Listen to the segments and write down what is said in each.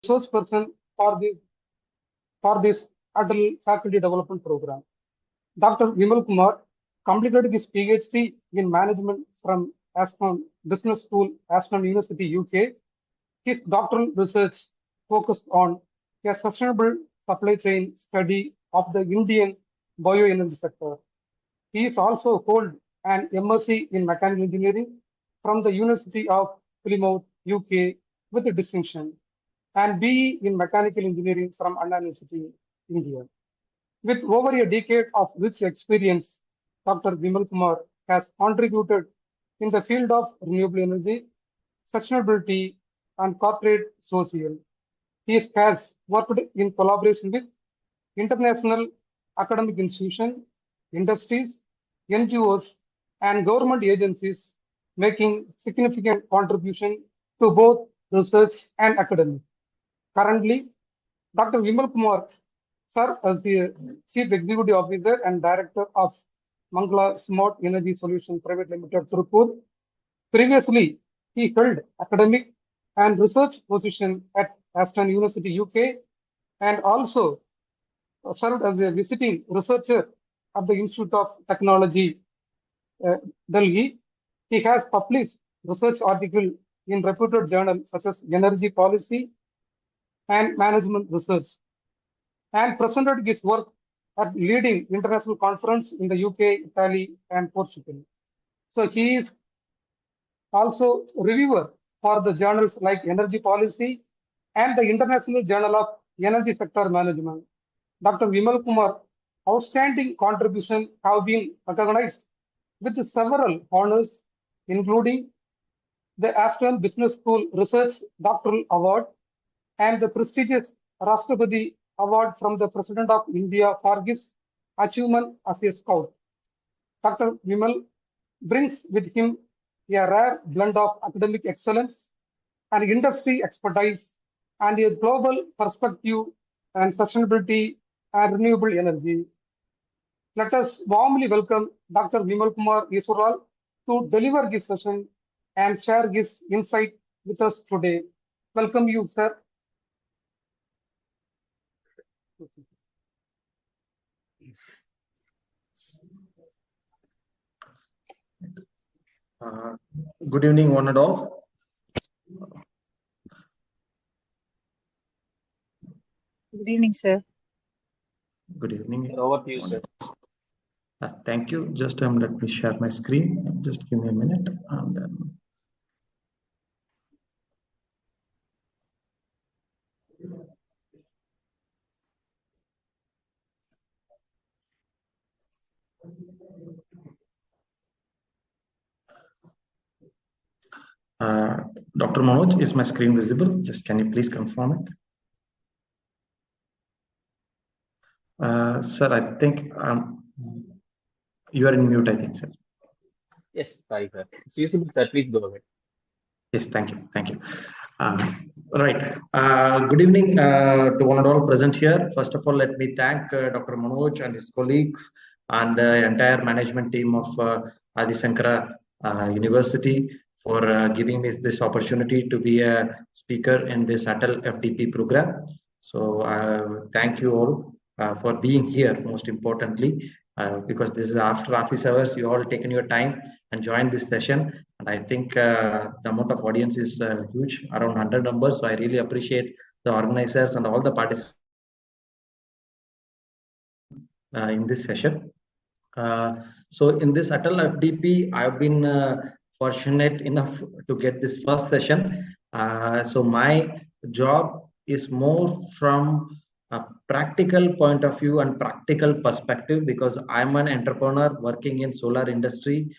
resource person for this ATAL faculty development program. Dr. Vimalkumar completed his PhD in management from Aston Business School, Aston University, UK. His doctoral research focused on a sustainable supply chain study of the Indian bioenergy sector. He is also hold an MSc in mechanical engineering from the University of Plymouth, UK, with a distinction, and BE in mechanical engineering from Anna University, India. With over a decade of rich experience, Dr. Vimal Kumar has contributed in the field of renewable energy, sustainability, and corporate social. He has worked in collaboration with international academic institutions, industries, NGOs, and government agencies, making significant contribution to both research and academic. Currently, Dr. Vimal Kumar serves as the Chief Executive Officer and Director of Mangala Smart Energy Solutions Private Limited, Tirupur. Previously, he held academic and research position at Aston University, UK, and also served as a visiting researcher at the Institute of Technology, Delhi. He has published research articles in reputed journals such as Energy Policy and Management Research, and presented his work at leading international conference in the UK, Italy, and Portugal. So he is also reviewer for the journals like Energy Policy and the International Journal of Energy Sector Management. Dr. Vimal Kumar outstanding contribution have been recognized with several honors, including the Aston Business School Research Doctoral Award and the prestigious Rashtrapati Award from the President of India for his achievement as a scout. Dr. Vimal brings with him a rare blend of academic excellence and industry expertise and a global perspective and sustainability and renewable energy. Let us warmly welcome Dr. Vimalkumar Eswarlal to deliver his session and share his insight with us today. Welcome you, sir. Good evening, one and all. Good evening, sir. Good evening. Over to you, sir. Thank you. Just let me share my screen. Just give me a minute, and then. Dr. Manoj, is my screen visible? Just can you please confirm it? Sir, I think you are in mute, I think, sir. Yes, sorry, sir. It's visible, sir. Please go ahead. Yes, thank you. Thank you. Right. Good evening to one and all present here. First of all, let me thank Dr. Manoj and his colleagues and the entire management team of Adi Shankara University for giving me this opportunity to be a speaker in this ATAL FDP program. So thank you all for being here, most importantly, because this is after office hours. You all taken your time and joined this session. And I think the amount of audience is huge, around 100 numbers. So I really appreciate the organizers and all the participants in this session. So in this ATAL FDP, I've been fortunate enough to get this first session. So my job is more from a practical point of view and practical perspective, because I'm an entrepreneur working in solar industry,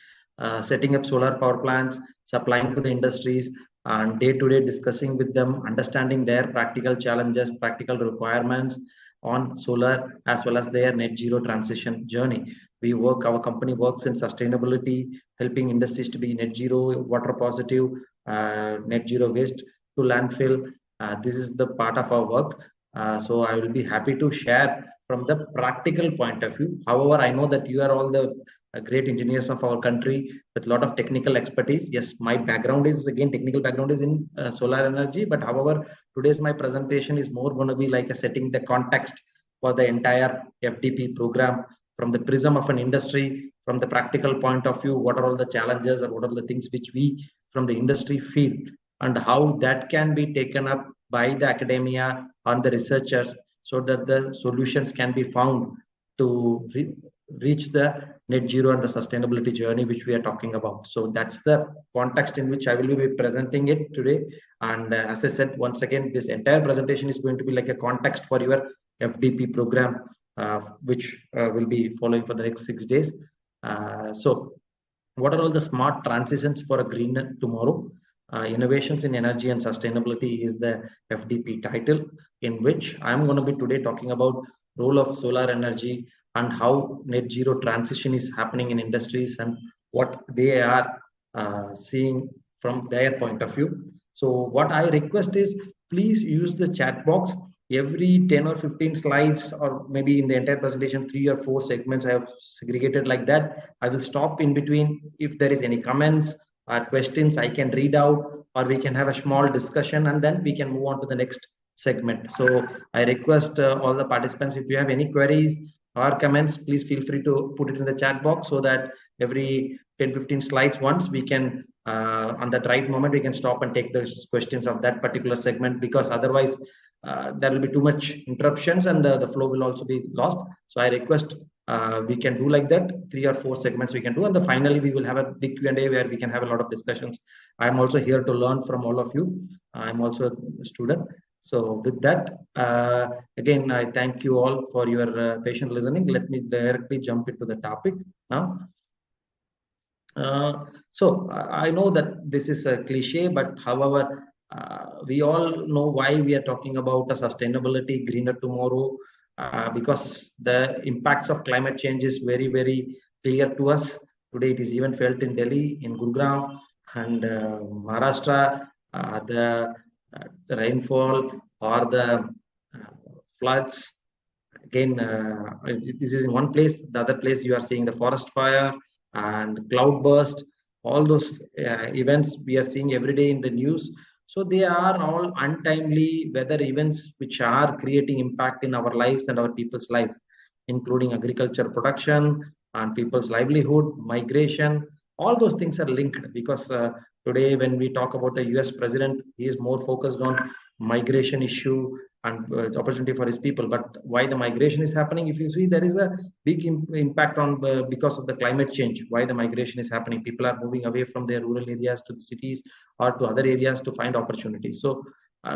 setting up solar power plants, supplying to the industries, and day-to-day discussing with them, understanding their practical challenges, practical requirements on solar, as well as their net zero transition journey. Our company works in sustainability, helping industries to be net zero, water positive, net zero waste to landfill. This is the part of our work. So I will be happy to share from the practical point of view. However, I know that you are all the great engineers of our country with a lot of technical expertise. Yes, my background is again technical background is in solar energy, but however, today's my presentation is more going to be like a setting the context for the entire FDP program from the prism of an industry, from the practical point of view, what are all the challenges or what are the things which we from the industry feel and how that can be taken up by the academia and the researchers so that the solutions can be found to reach the net zero and the sustainability journey which we are talking about. So that's the context in which I will be presenting it today. And as I said, once again, this entire presentation is going to be like a context for your FDP program, which will be following for the next 6 days. So what are all the smart transitions for a greener tomorrow? Innovations in energy and sustainability is the FDP title, in which I'm going to be today talking about role of solar energy and how net zero transition is happening in industries and what they are seeing from their point of view. So what I request is please use the chat box. Every 10 or 15 slides, or maybe in the entire presentation, 3 or 4 segments I have segregated like that. I will stop in between. If there is any comments or questions, I can read out, or we can have a small discussion and then we can move on to the next segment. So I request all the participants, if you have any queries or comments, please feel free to put it in the chat box so that every 10-15 slides once we can on that right moment we can stop and take the questions of that particular segment, because otherwise there will be too much interruptions and the flow will also be lost. So I request we can do like that, 3 or 4 segments we can do, and then finally we will have a big Q&A where we can have a lot of discussions. I'm also here to learn from all of you. I'm also a student. So with that, again, I thank you all for your patient listening. Let me directly jump into the topic now. So I know that this is a cliche, but however, we all know why we are talking about a sustainability, greener tomorrow, because the impacts of climate change is very, very clear to us. Today, it is even felt in Delhi, in Gurugram, and Maharashtra. The rainfall or the floods. Again, this is in one place. The other place you are seeing the forest fire and cloud burst. All those events we are seeing every day in the news. So they are all untimely weather events which are creating impact in our lives and our people's life, including agriculture production and people's livelihood, migration. All those things are linked, because today when we talk about the US president, he is more focused on migration issue and opportunity for his people. But why the migration is happening? If you see, there is a big impact on because of the climate change. Why the migration is happening? People are moving away from their rural areas to the cities or to other areas to find opportunities. So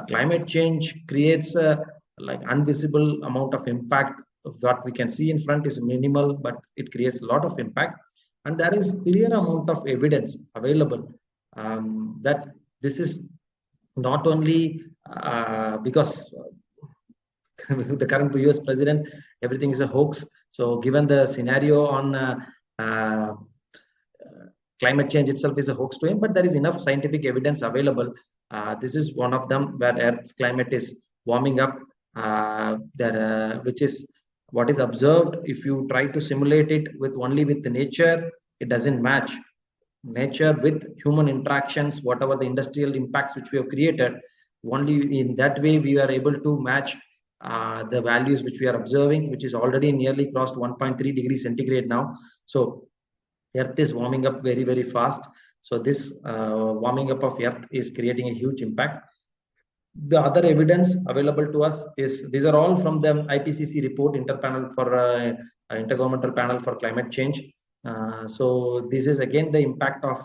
climate change creates a like invisible amount of impact. What we can see in front is minimal, but it creates a lot of impact. And there is clear amount of evidence available that this is not only because the current US president, everything is a hoax. So given the scenario on climate change itself is a hoax to him, but there is enough scientific evidence available. This is one of them, where Earth's climate is warming up, which is what is observed. If you try to simulate it with only with the nature, it doesn't match. Nature with human interactions, whatever the industrial impacts which we have created, only in that way we are able to match the values which we are observing, which is already nearly crossed 1.3 degrees centigrade now. So Earth is warming up very, very fast. So this warming up of Earth is creating a huge impact. The other evidence available to us is, these are all from the IPCC report, Intergovernmental Panel for Climate Change. So this is again the impact of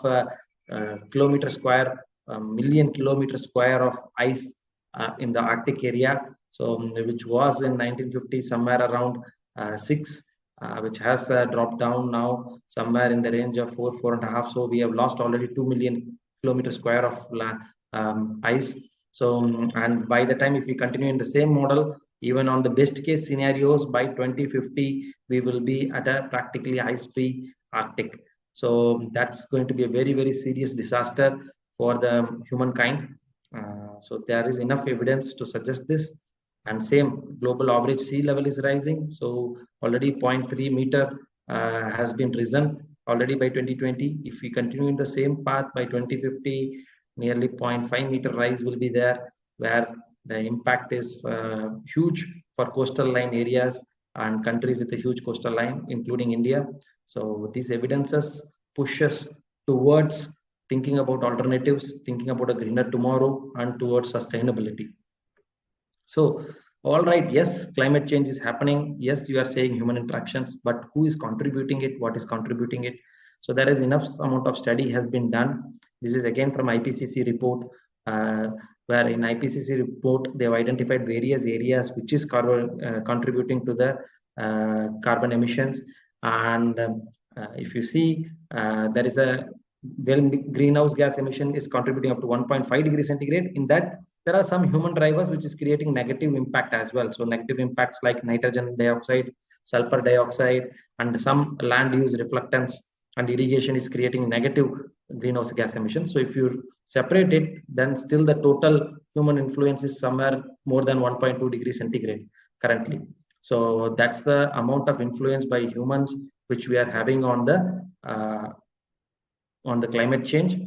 kilometer square, million kilometer square of ice in the Arctic area. So which was in 1950 somewhere around 6, which has dropped down now somewhere in the range of 4.5. So we have lost already 2 million kilometer square of ice. So and by the time, if we continue in the same model, even on the best case scenarios, by 2050 we will be at a practically ice-free Arctic. So that's going to be a very, very serious disaster for the humankind. So there is enough evidence to suggest this. And same, global average sea level is rising. So already 0.3 meter has been risen already by 2020. If we continue in the same path by 2050, nearly 0.5 meter rise will be there, where the impact is huge for coastal line areas and countries with a huge coastal line, including India. So these evidences push us towards thinking about alternatives, thinking about a greener tomorrow, and towards sustainability. So, all right, yes, climate change is happening. Yes, you are saying human interactions, but who is contributing it? What is contributing it? So there is enough amount of study has been done. This is again from IPCC report, where in IPCC report, they have identified various areas which is contributing to the carbon emissions. And if you see, there is a greenhouse gas emission is contributing up to 1.5 degrees centigrade. In that, there are some human drivers which is creating negative impact as well. So negative impacts like nitrogen dioxide, sulfur dioxide, and some land use reflectance and irrigation is creating negative greenhouse gas emissions. So if you separate it, then still the total human influence is somewhere more than 1.2 degrees centigrade currently. So that's the amount of influence by humans which we are having on the climate change.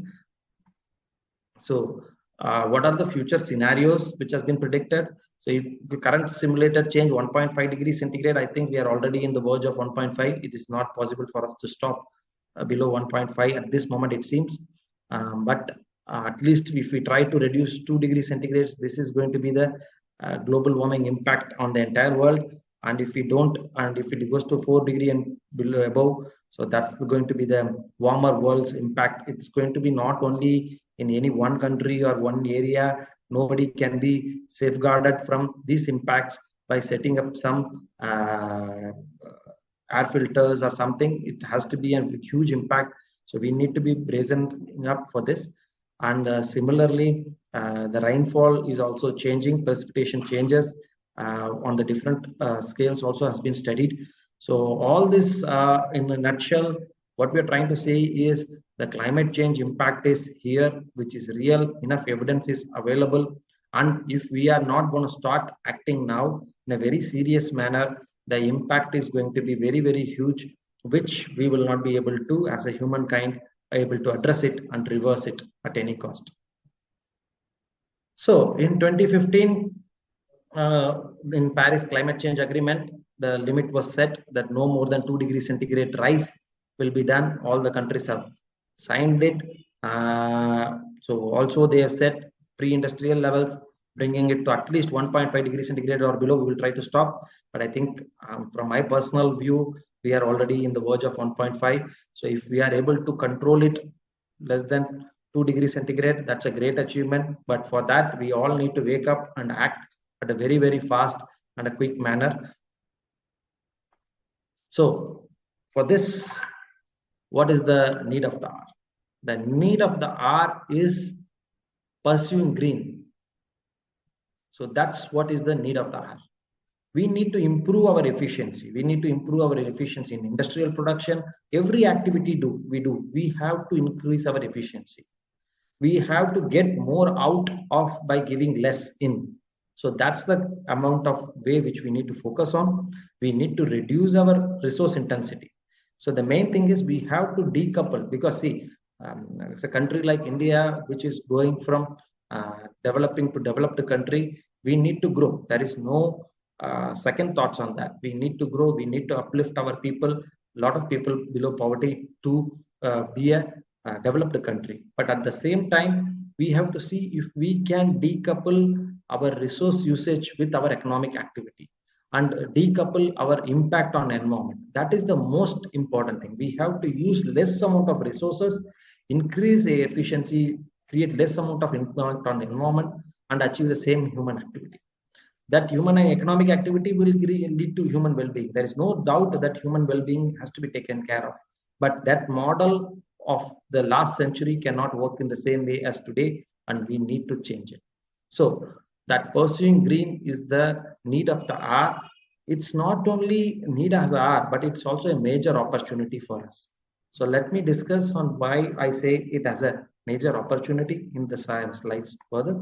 So what are the future scenarios which has been predicted? So if the current simulated change 1.5 degrees centigrade, I think we are already in the verge of 1.5. It is not possible for us to stop below 1.5 at this moment, it seems. But at least if we try to reduce 2 degrees centigrade, this is going to be the global warming impact on the entire world. And if we don't, and if it goes to 4 degree and below above, so that's going to be the warmer world's impact. It's going to be not only in any one country or one area. Nobody can be safeguarded from these impacts by setting up some air filters or something. It has to be a huge impact. So we need to be brazen up for this. And similarly, the rainfall is also changing. Precipitation changes on the different scales also has been studied. So all this in a nutshell, what we're trying to say is the climate change impact is here, which is real. Enough evidence is available. And if we are not going to start acting now in a very serious manner, the impact is going to be very, very huge, which we will not be able to, as a humankind, able to address it and reverse it at any cost. So in 2015, in Paris Climate Change Agreement, the limit was set that no more than 2 degrees centigrade rise will be done. All the countries have signed it. So also they have set pre-industrial levels, bringing it to at least 1.5 degrees centigrade or below. We will try to stop. But I think from my personal view, we are already in the verge of 1.5. So if we are able to control it less than 2 degrees centigrade, that's a great achievement. But for that, we all need to wake up and act at a very, very fast and a quick manner. So for this, what is the need of the hour? The need of the hour is pursuing green. So that's what is the need of the hour. We need to improve our efficiency. We need to improve our efficiency in industrial production. Every activity we have to increase our efficiency. We have to get more out of by giving less in. So that's the amount of way which we need to focus on. We need to reduce our resource intensity. So the main thing is we have to decouple, because see, it's a country like India, which is going from developing to developed country. We need to grow. There is no second thoughts on that. We need to grow. We need to uplift our people. A lot of people below poverty to be a developed country. But at the same time, we have to see if we can decouple our resource usage with our economic activity and decouple our impact on environment. That is the most important thing. We have to use less amount of resources, increase the efficiency, create less amount of impact on the environment, and achieve the same human activity. That human and economic activity will lead to human well-being. There is no doubt that human well-being has to be taken care of. But that model of the last century cannot work in the same way as today, and we need to change it. So that pursuing green is the need of the hour. It's not only need as an hour, but it's also a major opportunity for us. So let me discuss on why I say it as a major opportunity in the slides further.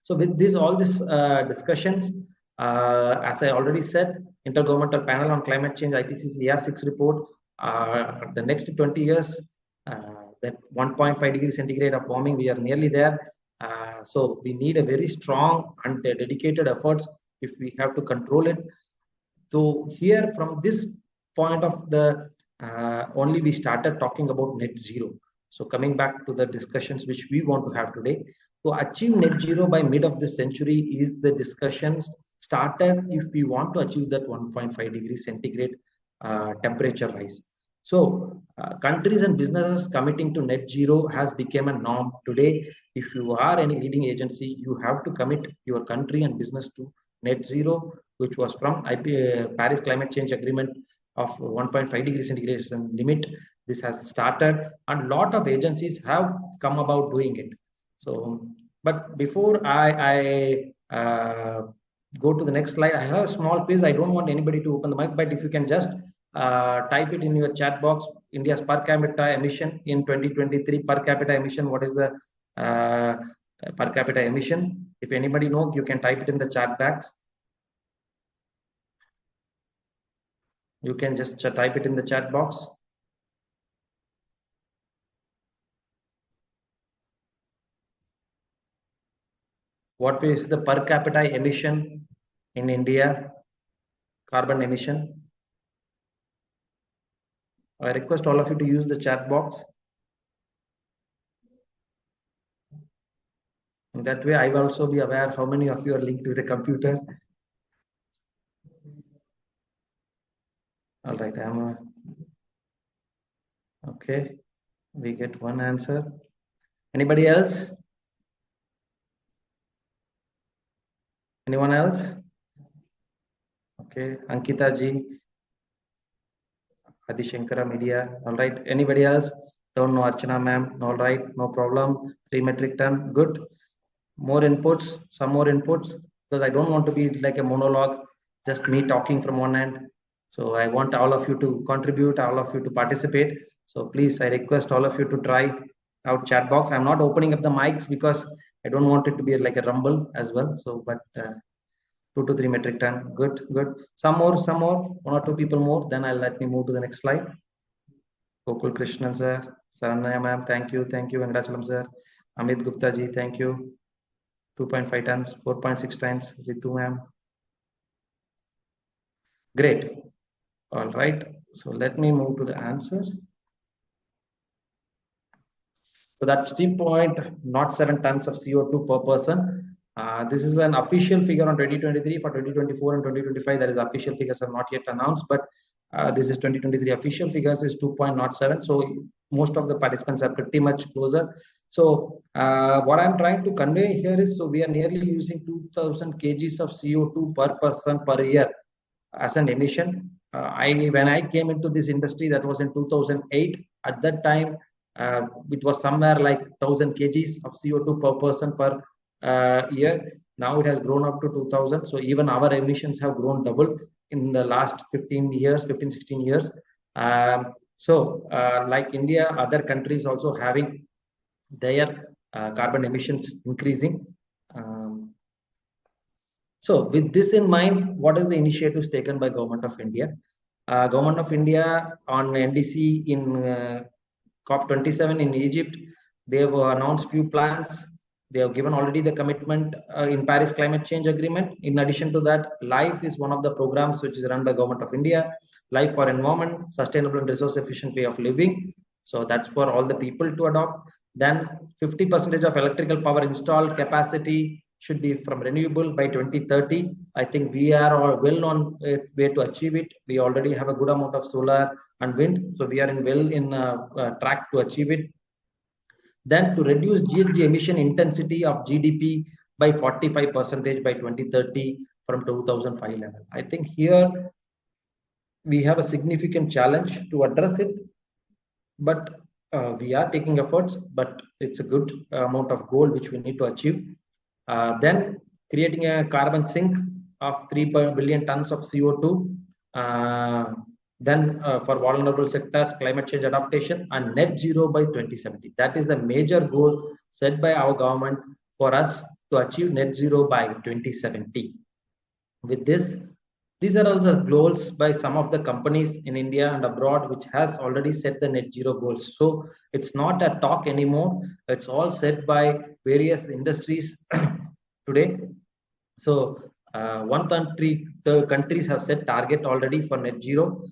So with this, all these discussions, as I already said, Intergovernmental Panel on Climate Change IPCC AR6 report. The next 20 years, that 1.5 degrees centigrade of warming, we are nearly there. So we need a very strong and dedicated efforts if we have to control it. So here from this point of the only we started talking about net zero. So coming back to the discussions which we want to have today, to achieve net zero by mid of this century is the discussions started if we want to achieve that 1.5 degrees centigrade temperature rise. So countries and businesses committing to net zero has become a norm today. If you are any leading agency, you have to commit your country and business to net zero, which was from Paris Climate Change Agreement of 1.5 degrees centigrade limit. This has started, and a lot of agencies have come about doing it. So, but before I go to the next slide, I have a small quiz. I don't want anybody to open the mic, but if you can just type it in your chat box. India's per capita emission in 2023, per capita emission, what is the per capita emission? If anybody knows, you can type it in the chat box. You can just type it in the chat box. What is the per capita emission in India? Carbon emission. I request all of you to use the chat box. And that way I will also be aware how many of you are linked with the computer. All right, okay. We get one answer. Anybody else? Anyone else? Okay, Ankita ji, Adi Shankara Media. All right, anybody else? Don't know Archana ma'am. All right, no problem. 3 metric ton, good. More inputs, some more inputs, because I don't want to be like a monologue, just me talking from one end. So I want all of you to contribute, all of you to participate. So please, I request all of you to try out chat box. I'm not opening up the mics because I don't want it to be like a rumble as well. So, but 2 to 3 metric ton, good, good. Some more, 1 or 2 people more. Then I'll let me move to the next slide. Gokul Krishnan sir, Saranya ma'am, thank you, Venkachalam sir, Amit Gupta ji, thank you. 2.5 tons, 4.6 tons, Ritu ma'am. Great. All right. So let me move to the answer. So that's 3.07 tons of CO2 per person. This is an official figure on 2023. For 2024 and 2025, there is official figures are not yet announced, but this is 2023 official figures is 2.07. So most of the participants are pretty much closer. So what I'm trying to convey here is, so we are nearly using 2000 kgs of CO2 per person per year as an emission. When I came into this industry, that was in 2008. At that time, it was somewhere like 1000 kgs of CO2 per person per year. Now it has grown up to 2000. So even our emissions have grown double in the last 16 years. Like India, other countries also having their carbon emissions increasing. So with this in mind, what is the initiatives taken by Government of India? Government of India on NDC in COP27 in Egypt, they have announced few plans. They have given already the commitment in Paris Climate Change Agreement. In addition to that, LIFE is one of the programs which is run by Government of India. LIFE for environment, sustainable and resource efficient way of living. So that's for all the people to adopt. Then 50% of electrical power installed capacity should be from renewable by 2030. I think we are well on way to achieve it. We already have a good amount of solar and wind. So we are in track to achieve it. Then to reduce GHG emission intensity of GDP by 45% by 2030 from 2005 level. I think here we have a significant challenge to address it, but we are taking efforts, but it's a good amount of goal which we need to achieve. Then creating a carbon sink of 3 billion tons of CO2. Then for vulnerable sectors, climate change adaptation and net zero by 2070. That is the major goal set by our government for us to achieve net zero by 2070. With this, These are all the goals by some of the companies in India and abroad, which has already set the net zero goals. So it's not a talk anymore. It's all set by various industries today. So the countries have set target already for net zero.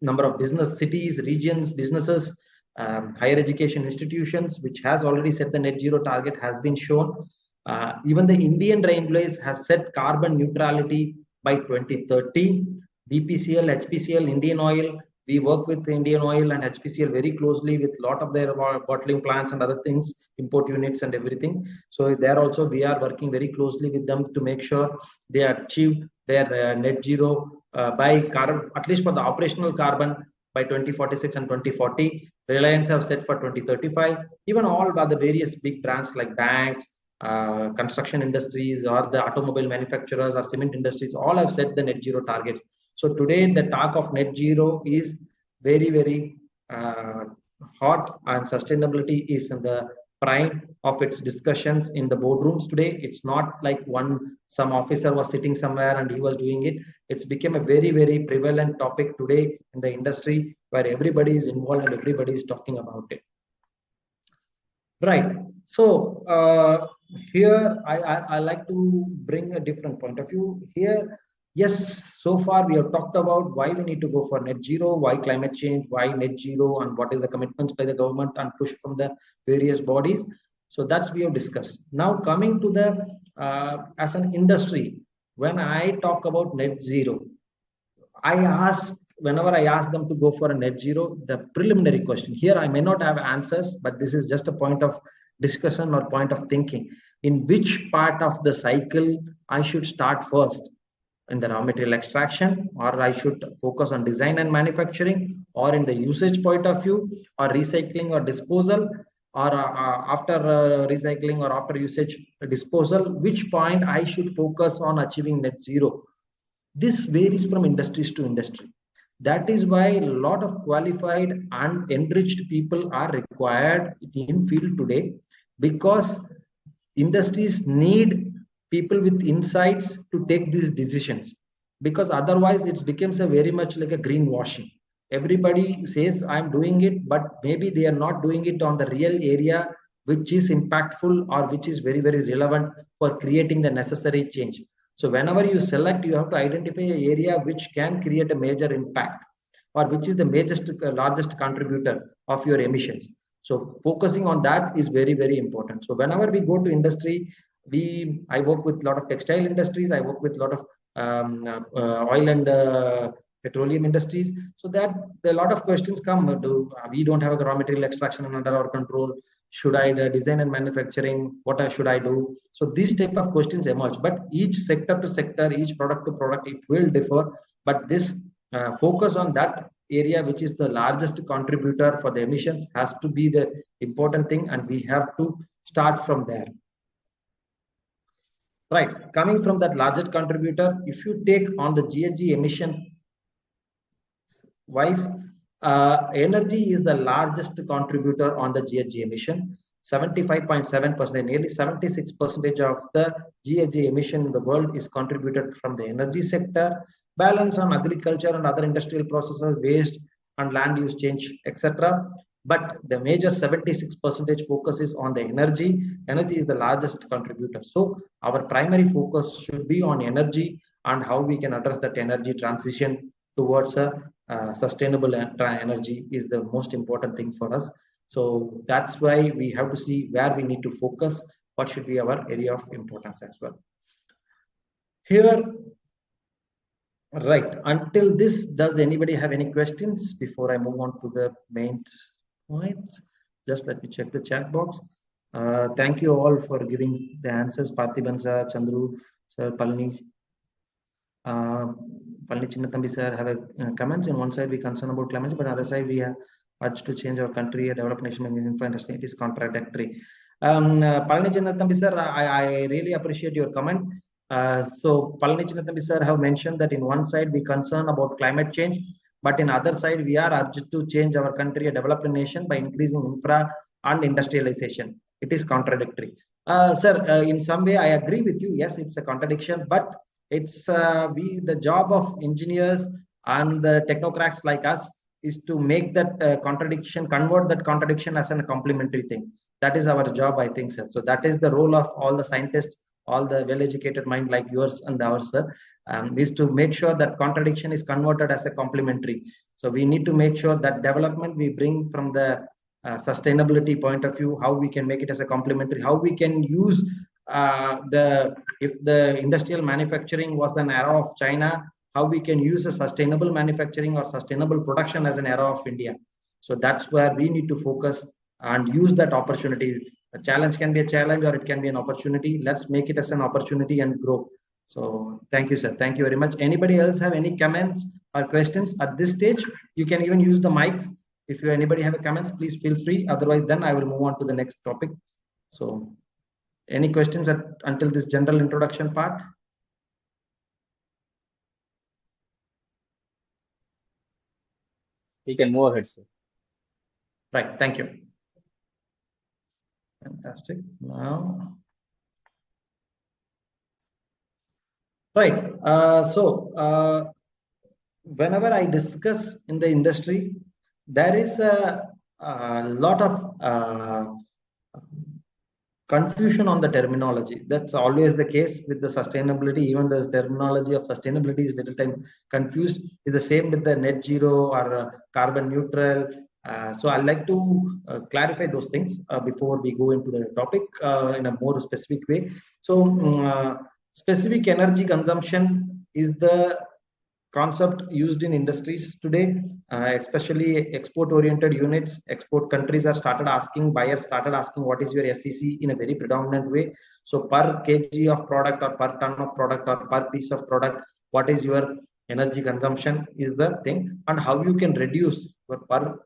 Number of business cities, regions, businesses, higher education institutions, which has already set the net zero target, has been shown. Even the Indian Railways has set carbon neutrality by 2030. BPCL, HPCL, Indian Oil, we work with Indian Oil and HPCL very closely with a lot of their bottling plants and other things, import units and everything. So there also we are working very closely with them to make sure they achieve their net zero by carbon, at least for the operational carbon, by 2046 and 2040. Reliance have set for 2035. Even all by the various big brands like banks, construction industries, or the automobile manufacturers or cement industries, all have set the net zero targets. So today the talk of net zero is very, very hot, and sustainability is in the prime of its discussions in the boardrooms today. It's not like some officer was sitting somewhere and he was doing it. It's become a very, very prevalent topic today in the industry, where everybody is involved and everybody is talking about it. Right. So here I like to bring a different point of view here. Yes, so far we have talked about why we need to go for net zero, why climate change, why net zero, and what is the commitments by the government and push from the various bodies. So that's we have discussed. Now coming to the as an industry, when I talk about net zero, whenever I ask them to go for a net zero, the preliminary question here, I may not have answers, but this is just a point of discussion or point of thinking. In which part of the cycle I should start first? In the raw material extraction, or I should focus on design and manufacturing, or in the usage point of view, or recycling or disposal, or after recycling or after usage disposal, which point I should focus on achieving net zero? This varies from industries to industry. That is why a lot of qualified and enriched people are required in field today, because industries need people with insights to take these decisions, because otherwise it becomes a very much like a greenwashing. Everybody says I'm doing it, but maybe they are not doing it on the real area which is impactful or which is very, very relevant for creating the necessary change. So whenever you select, you have to identify an area which can create a major impact, or which is the largest contributor of your emissions. So focusing on that is very, very important. So whenever we go to industry, I work with a lot of textile industries. I work with a lot of oil and petroleum industries. So that a lot of questions come. We don't have a raw material extraction under our control. Should I design and manufacturing? What should I do? So these type of questions emerge. But each sector to sector, each product to product, it will differ. But this focus on that area, which is the largest contributor for the emissions, has to be the important thing, and we have to start from there. Right, coming from that largest contributor, if you take on the GHG emission wise, energy is the largest contributor on the GHG emission. 75.7%, nearly 76% of the GHG emission in the world is contributed from the energy sector. Balance on agriculture and other industrial processes, waste and land use change, etc. But the major 76% focus is on the energy. Energy is the largest contributor. So our primary focus should be on energy and how we can address that energy transition towards a sustainable energy is the most important thing for us. So that's why we have to see where we need to focus, what should be our area of importance as well. Here, right, until this, does anybody have any questions before I move on to the main points? Just let me check the chat box. Thank you all for giving the answers. Parthiban sir, Chandru sir, Palani Chinnathambi sir have a comments. On one side we concern about climate, but on the other side we have urged to change our country, a developed nation in industry. It is contradictory. Palani Chinnathambi sir, I really appreciate your comment. So Palani Chinnathambi sir have mentioned that in one side we concern about climate change, but in other side we are urged to change our country, a developed nation, by increasing infra and industrialization. It is contradictory. Sir, in some way I agree with you. Yes, it's a contradiction, but It's the job of engineers and the technocrats like us is to make that contradiction, convert that contradiction as a complementary thing. That is our job, I think, sir. So that is the role of all the scientists, all the well-educated mind like yours and ours, sir, is to make sure that contradiction is converted as a complementary. So we need to make sure that development we bring from the sustainability point of view, how we can make it as a complementary, how we can use if the industrial manufacturing was an era of China, how we can use a sustainable manufacturing or sustainable production as an era of India. So that's where we need to focus and use that opportunity. A challenge can be a challenge or it can be an opportunity. Let's make it as an opportunity and grow. So thank you, sir. Thank you very much. Anybody else have any comments or questions at this stage? You can even use the mics. If anybody have a comments, please feel free. Otherwise, then I will move on to the next topic. So any questions until this general introduction part? You can move ahead, sir. Right. Thank you. Fantastic. Now, right. Whenever I discuss in the industry, there is a lot of confusion on the terminology. That's always the case with the sustainability. Even the terminology of sustainability is little time confused. It's the same with the net zero or carbon neutral. So I'd like to clarify those things before we go into the topic in a more specific way. So specific energy consumption is the concept used in industries today, especially export-oriented units. Export countries buyers started asking what is your SEC in a very predominant way. So per kg of product or per ton of product or per piece of product, what is your energy consumption is the thing, and how you can reduce per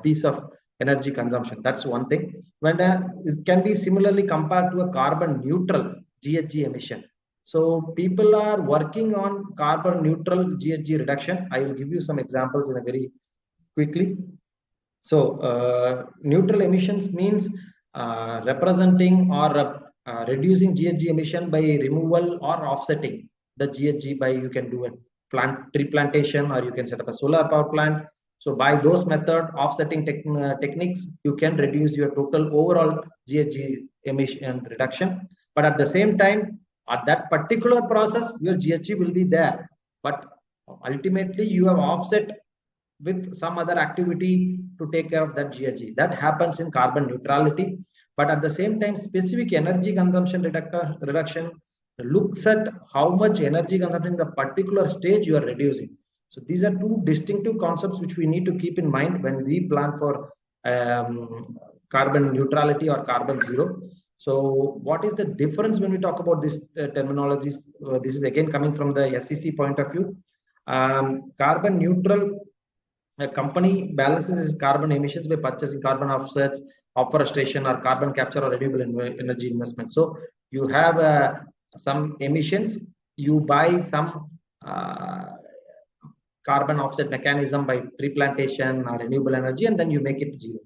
piece of energy consumption. That's one thing. When it can be similarly compared to a carbon neutral GHG emission. So people are working on carbon neutral GHG reduction. I will give you some examples in a very quickly. So neutral emissions means representing or reducing GHG emission by removal or offsetting the GHG by, you can do a tree plantation or you can set up a solar power plant. So by those offsetting techniques, you can reduce your total overall GHG emission reduction. But at the same time, at that particular process, your GHG will be there. But ultimately, you have offset with some other activity to take care of that GHG. That happens in carbon neutrality. But at the same time, specific energy consumption reduction looks at how much energy consumption in the particular stage you are reducing. So these are two distinctive concepts which we need to keep in mind when we plan for carbon neutrality or carbon zero. So what is the difference when we talk about this terminologies? This is again coming from the SEC point of view. Carbon neutral, a company balances its carbon emissions by purchasing carbon offsets, afforestation, or carbon capture or renewable energy investment. So you have some emissions, you buy some carbon offset mechanism by tree plantation or renewable energy, and then you make it zero.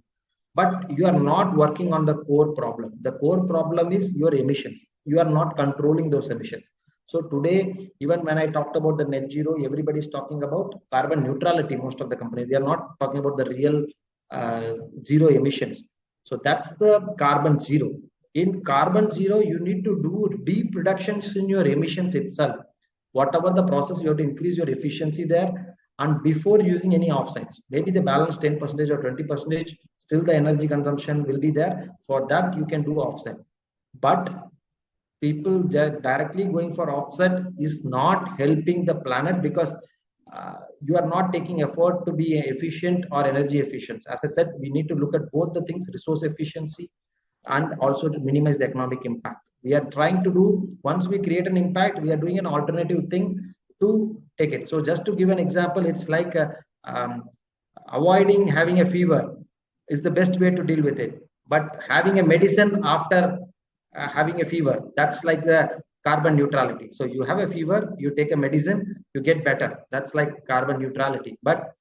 But you are not working on the core problem. The core problem is your emissions. You are not controlling those emissions. So today, even when I talked about the net zero, everybody is talking about carbon neutrality. Most of the companies, they are not talking about the real zero emissions. So that's the carbon zero. In carbon zero, you need to do deep reductions in your emissions itself. Whatever the process, you have to increase your efficiency there. And before using any offsets, maybe the balance 10% or 20%, still the energy consumption will be there. For that, you can do offset. But people directly going for offset is not helping the planet, because you are not taking effort to be efficient or energy efficient. As I said, we need to look at both the things, resource efficiency and also to minimize the economic impact. We are trying to do, once we create an impact, we are doing an alternative thing to take it. So just to give an example, it's like avoiding having a fever is the best way to deal with it. But having a medicine after having a fever, that's like the carbon neutrality. So you have a fever, you take a medicine, you get better. That's like carbon neutrality. But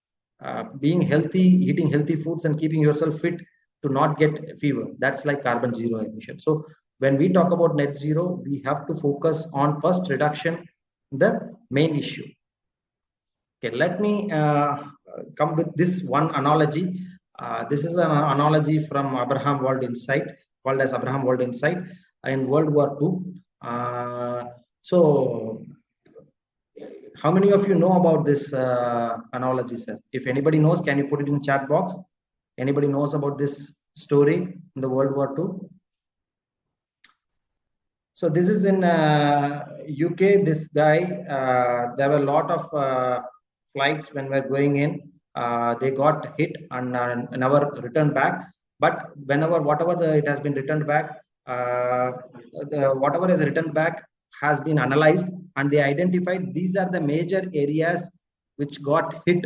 being healthy, eating healthy foods and keeping yourself fit to not get fever, that's like carbon zero emission. So when we talk about net zero, we have to focus on first reduction, the main issue. Okay, let me come with this one analogy. This is an analogy from Abraham World Insight, called as Abraham World Insight in World War II. So, how many of you know about this analogy, sir? If anybody knows, can you put it in chat box? Anybody knows about this story in the World War II? So this is in UK. This guy, there were a lot of flights when we're going in. They got hit and never returned back. But whatever it has been returned back, whatever is returned back has been analyzed, and they identified these are the major areas which got hit.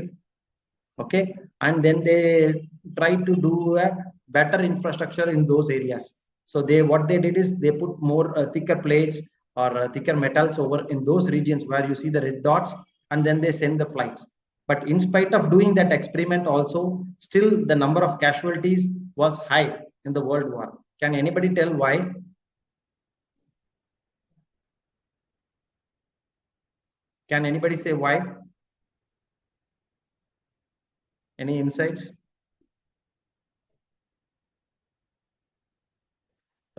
Okay, and then they tried to do a better infrastructure in those areas. So what they did is they put more thicker plates or thicker metals over in those regions where you see the red dots, and then they send the flights. But in spite of doing that experiment also, still the number of casualties was high in the World War. Can anybody tell why? Can anybody say why? Any insights?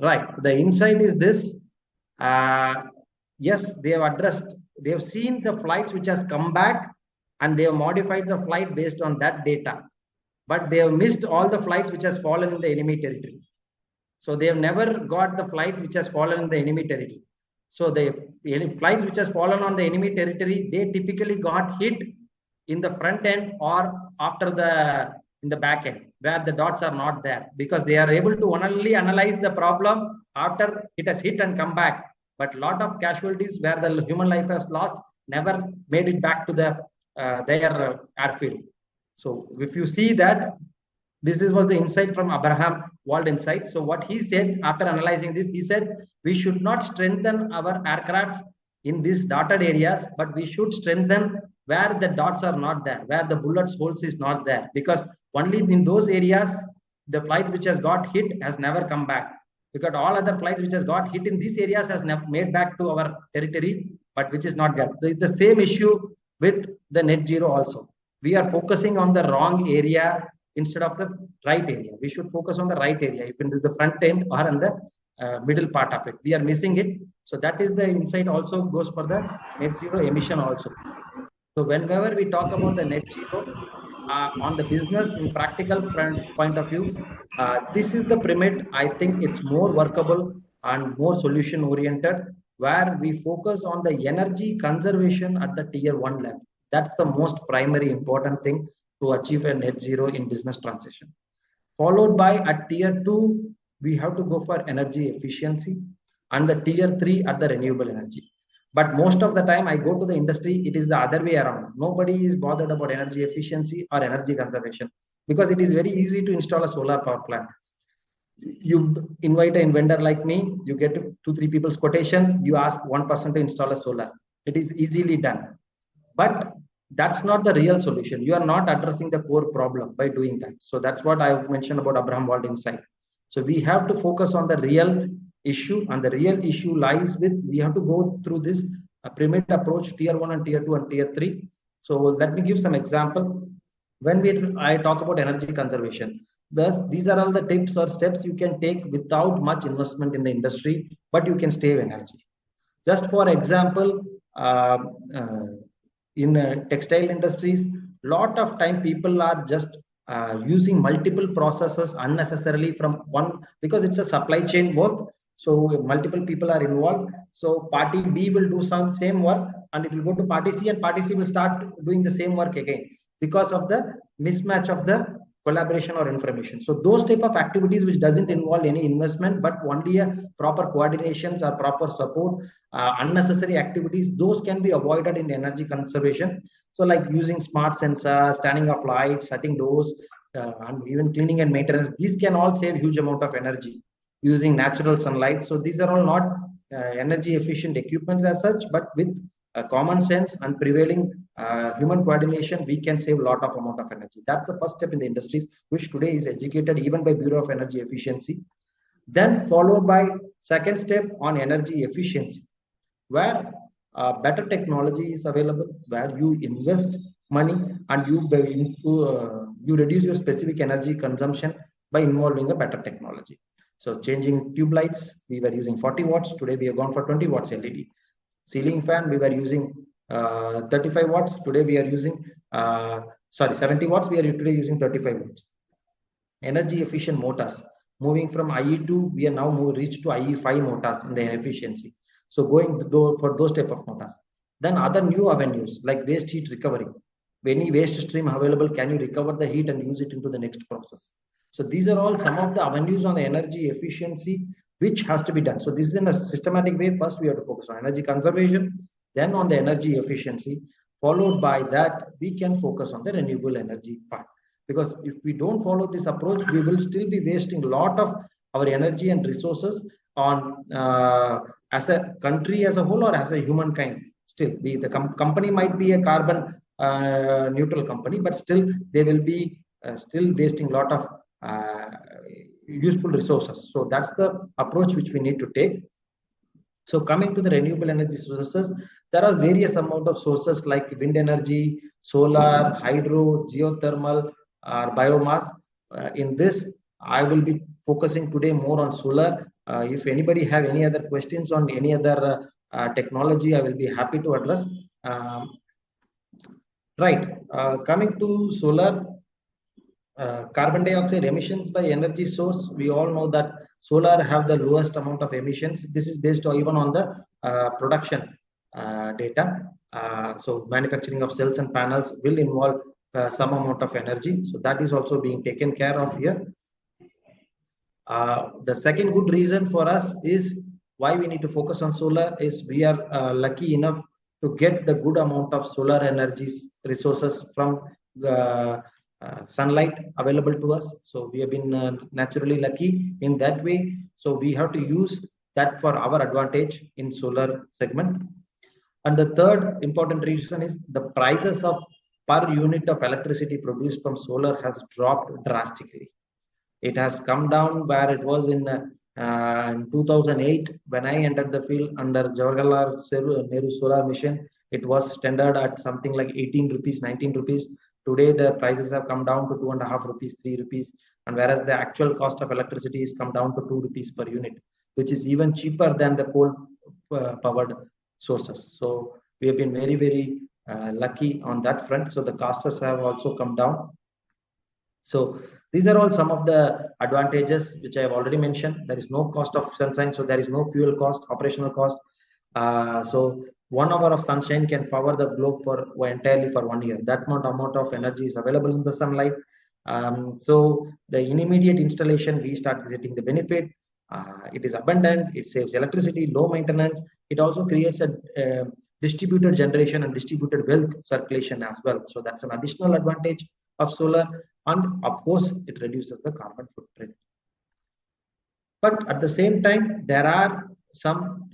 Right. The insight is this. Yes, they have seen the flights which has come back, and they have modified the flight based on that data. But they have missed all the flights which has fallen in the enemy territory. So they have never got the flights which has fallen in the enemy territory. So the flights which has fallen on the enemy territory, they typically got hit in the front end or in the back end, where the dots are not there, because they are able to only analyze the problem after it has hit and come back. But a lot of casualties where the human life has lost never made it back to their airfield. So if you see that, this was the insight from Abraham World Insight. So what he said after analyzing this, he said we should not strengthen our aircrafts in these dotted areas, but we should strengthen where the dots are not there, where the bullets holes is not there, because only in those areas the flights which has got hit has never come back, because all other flights which has got hit in these areas has never made back to our territory, but which is not there. The same issue with the net zero also. We are focusing on the wrong area instead of the right area. We should focus on the right area, if it is the front end or in the middle part of it. We are missing it. So that is the insight also goes for the net zero emission also. So whenever we talk about the net zero on the business in practical point of view, this is the pyramid. I think it's more workable and more solution oriented, where we focus on the energy conservation at the tier 1 level. That's the most primary important thing to achieve a net zero in business transition. Followed by at tier 2, we have to go for energy efficiency, and the tier 3 at the renewable energy. But most of the time I go to the industry, it is the other way around. Nobody is bothered about energy efficiency or energy conservation, because it is very easy to install a solar power plant. You invite a vendor like me, you get 2-3 people's quotation, you ask one person to install a solar. It is easily done. But that's not the real solution. You are not addressing the core problem by doing that. So that's what I mentioned about Abraham World Insight. So we have to focus on the real issue, and the real issue lies with, we have to go through this pyramid approach, tier 1 and tier 2 and tier 3. So let me give some example. When I talk about energy conservation, these are all the tips or steps you can take without much investment in the industry, but you can save energy. Just for example, in textile industries, lot of time people are just using multiple processes unnecessarily from one, because it's a supply chain work. So multiple people are involved. So party B will do some same work, and it will go to party C, and party C will start doing the same work again, because of the mismatch of the collaboration or information. So those type of activities which doesn't involve any investment, but only a proper coordinations or proper support, unnecessary activities, those can be avoided in energy conservation. So like using smart sensors, turning off lights, shutting doors, and even cleaning and maintenance, these can all save huge amount of energy using natural sunlight. So these are all not energy efficient equipments as such, but with common sense and prevailing human coordination, we can save a lot of amount of energy. That's the first step in the industries, which today is educated even by Bureau of Energy Efficiency. Then followed by second step on energy efficiency, where better technology is available where you invest money and you reduce your specific energy consumption by involving a better technology. So changing tube lights, we were using 40 watts. Today we have gone for 20 watts LED. Ceiling fan, we were using 35 watts. Today we are using 70 watts. We are today using 35 watts. Energy efficient motors, moving from IE2, we are now reached to IE5 motors in the efficiency. So going for those type of motors. Then other new avenues like waste heat recovery. Any waste stream available, can you recover the heat and use it into the next process? So these are all some of the avenues on the energy efficiency which has to be done. So this is in a systematic way. First, we have to focus on energy conservation, then on the energy efficiency. Followed by that, we can focus on the renewable energy part. Because if we don't follow this approach, we will still be wasting a lot of our energy and resources on as a country as a whole or as a humankind. Still, the company might be a carbon neutral company, but still they will be still wasting a lot of useful resources. So that's the approach which we need to take. So coming to the renewable energy sources, there are various amount of sources like wind energy, solar, hydro, geothermal, or biomass. In this, I will be focusing today more on solar. If anybody have any other questions on any other technology, I will be happy to address. Coming to solar, carbon dioxide emissions by energy source, we all know that solar have the lowest amount of emissions. This is based even on the production data. So manufacturing of cells and panels will involve some amount of energy. So that is also being taken care of here. The second good reason for us is why we need to focus on solar is we are lucky enough to get the good amount of solar energy resources from the sunlight available to us. So we have been naturally lucky in that way. So we have to use that for our advantage in solar segment. And the third important reason is the prices of per unit of electricity produced from solar has dropped drastically. It has come down where it was in 2008 when I entered the field under Jawaharlal Nehru Solar Mission. It was tendered at something like 18 rupees, 19 rupees. Today the prices have come down to 2.5 rupees, 3 rupees, and whereas the actual cost of electricity has come down to 2 rupees per unit, which is even cheaper than the coal powered sources. So we have been very, very lucky on that front. So the costs have also come down. So these are all some of the advantages which I have already mentioned. There is no cost of sunshine, so there is no fuel cost, operational cost. So 1 hour of sunshine can power the globe for entirely for 1 year. That amount of energy is available in the sunlight. So the immediate installation, we start getting the benefit. It is abundant. It saves electricity, low maintenance. It also creates a distributed generation and distributed wealth circulation as well. So that's an additional advantage of solar. And of course, it reduces the carbon footprint. But at the same time, there are some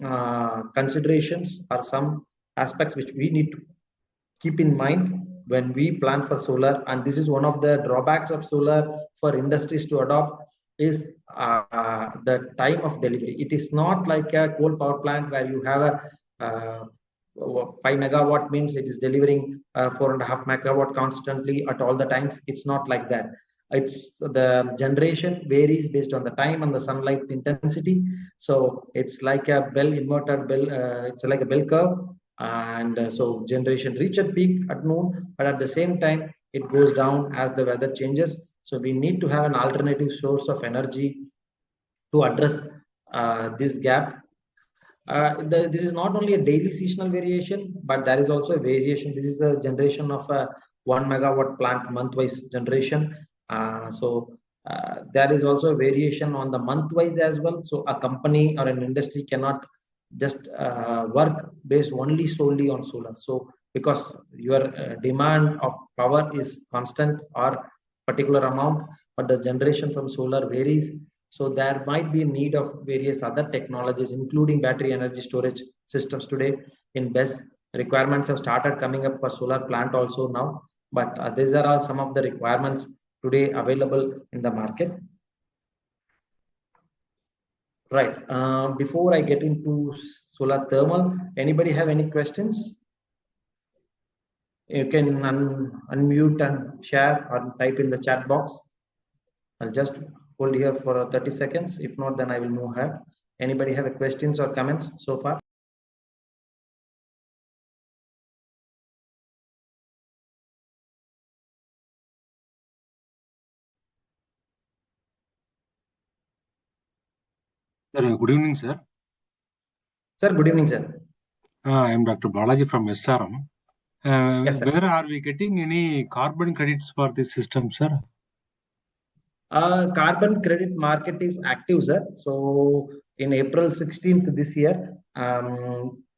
considerations or some aspects which we need to keep in mind when we plan for solar. And this is one of the drawbacks of solar for industries to adopt is the time of delivery. It is not like a coal power plant where you have a 5 megawatt means it is delivering 4.5 megawatt constantly at all the times. It's not like that. It's the generation varies based on the time and the sunlight intensity. So it's like a inverted bell. It's like a bell curve, and so generation reach at peak at noon, but at the same time it goes down as the weather changes. So we need to have an alternative source of energy to address this gap. This is not only a daily seasonal variation, but there is also a variation. This is a generation of a 1 megawatt plant month-wise generation. So there is also a variation on the month-wise as well. So a company or an industry cannot just work based only solely on solar. So because your demand of power is constant or particular amount, but the generation from solar varies. So there might be a need of various other technologies, including battery energy storage systems today. In BESS, requirements have started coming up for solar plant also now. But these are all some of the requirements today available in the market. Right. Before I get into solar thermal. Anybody have any questions? You can unmute and share or type in the chat box. I'll just hold here for 30 seconds. If not, then I will move ahead. Anybody have any questions or comments so far? Sir, good evening, sir. Sir, good evening, sir. I am Dr. Balaji from SRM. Yes, sir. Whether are we getting any carbon credits for this system, sir? Carbon credit market is active, sir. So in April 16th this year,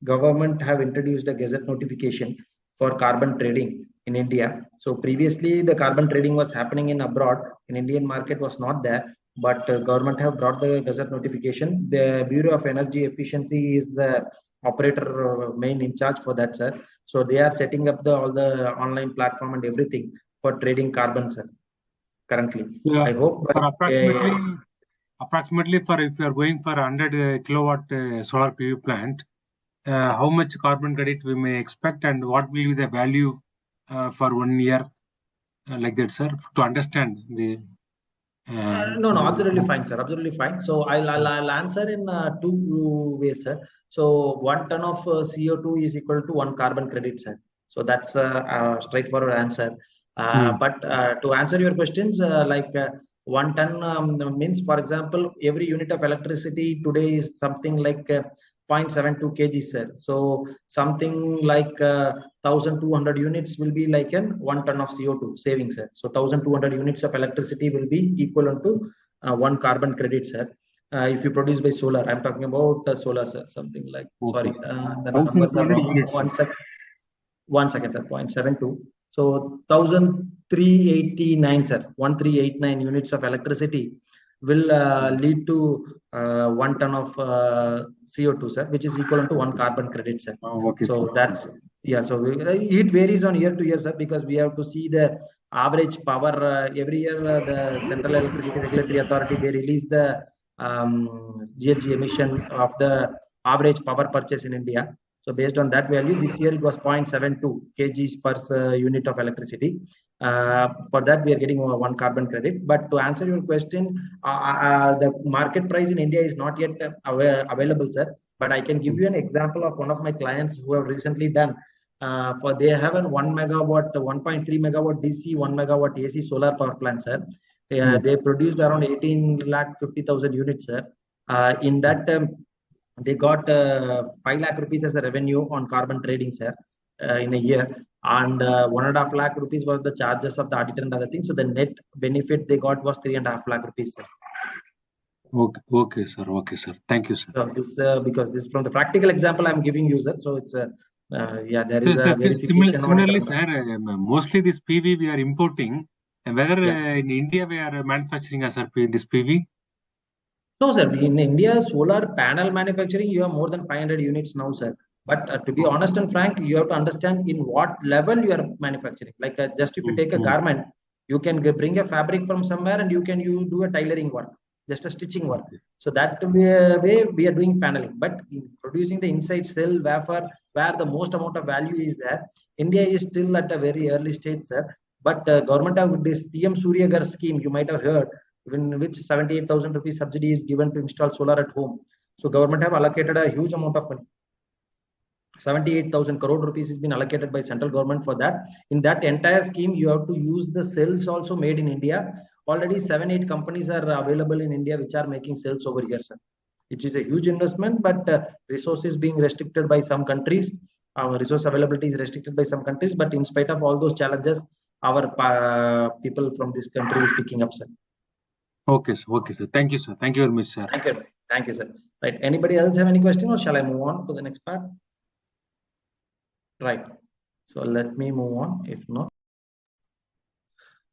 government have introduced a gazette notification for carbon trading in India. So previously the carbon trading was happening in abroad. In Indian market was not there, but government have brought the gazette notification. The Bureau of Energy Efficiency is the operator main in charge for that, sir. So they are setting up all the online platform and everything for trading carbon, sir. Currently, Yeah, I hope for approximately for if you are going for 100 kilowatt solar PV plant, how much carbon credit we may expect, and what will be the value for 1 year, like that, sir, to understand the. No, absolutely fine, sir. Absolutely fine. So I'll answer in two ways, sir. So 1 ton of CO2 is equal to 1 carbon credit, sir. So that's a straightforward answer. But to answer your questions, 1 ton means, for example, every unit of electricity today is something like 0.72 kg, sir. So something like 1,200 units will be like 1 ton of CO2 saving, sir. So 1,200 units of electricity will be equivalent to 1 carbon credit, sir. If you produce by solar, I'm talking about solar, sir. Something like, sorry, the numbers are wrong. Units. 1 second, sir. 0.72. So 1,389, sir. 1,389 units of electricity will lead to 1 ton of CO2, sir, which is equivalent to 1 carbon credit, sir. Okay, so sir. that's, yeah. So it varies on year to year, sir, because we have to see the average power every year. The Central Electricity Regulatory Authority, they release the GHG emission of the average power purchase in India. So based on that value, this year it was 0.72 kgs per unit of electricity. For that, we are getting 1 carbon credit. But to answer your question, the market price in India is not yet available, sir. But I can give you an example of one of my clients who have recently done. They have a 1 megawatt, 1.3 megawatt DC, 1 megawatt AC solar power plant, sir. They produced around 18,50,000 units, sir. In that, they got 5 lakh rupees as a revenue on carbon trading, sir, in a year. And 1.5 lakh rupees was the charges of the auditor and other things. So the net benefit they got was 3.5 lakh rupees, sir. Okay, sir. Okay, sir. Thank you, sir. So this because this from the practical example I'm giving you, sir. So it's yeah, there is a verification. Similarly, sir, mostly this PV we are importing, and whether in India we are manufacturing as this PV. No, sir. In India, solar panel manufacturing, you have more than 500 units now, sir. But to be honest and frank, you have to understand in what level you are manufacturing. Like just if you take a garment, you can bring a fabric from somewhere and you do a tailoring work, just a stitching work. So that way we are doing paneling. But in producing the inside cell wafer, where the most amount of value is there, India is still at a very early stage, sir. But government of this PM Surya Ghar scheme, you might have heard, in which 78,000 rupees subsidy is given to install solar at home. So government have allocated a huge amount of money. 78,000 crore rupees has been allocated by central government for that. In that entire scheme, you have to use the cells also made in India. Already 7-8 companies are available in India which are making cells over here, sir. Which is a huge investment, but resources being restricted by some countries. Our resource availability is restricted by some countries, but in spite of all those challenges, our people from this country is picking up, sir. Okay, sir. Okay, sir. Thank you, sir. Thank you very much, sir. Thank you. Thank you, sir. Right. Anybody else have any question, or shall I move on to the next part? Right. So let me move on. If not,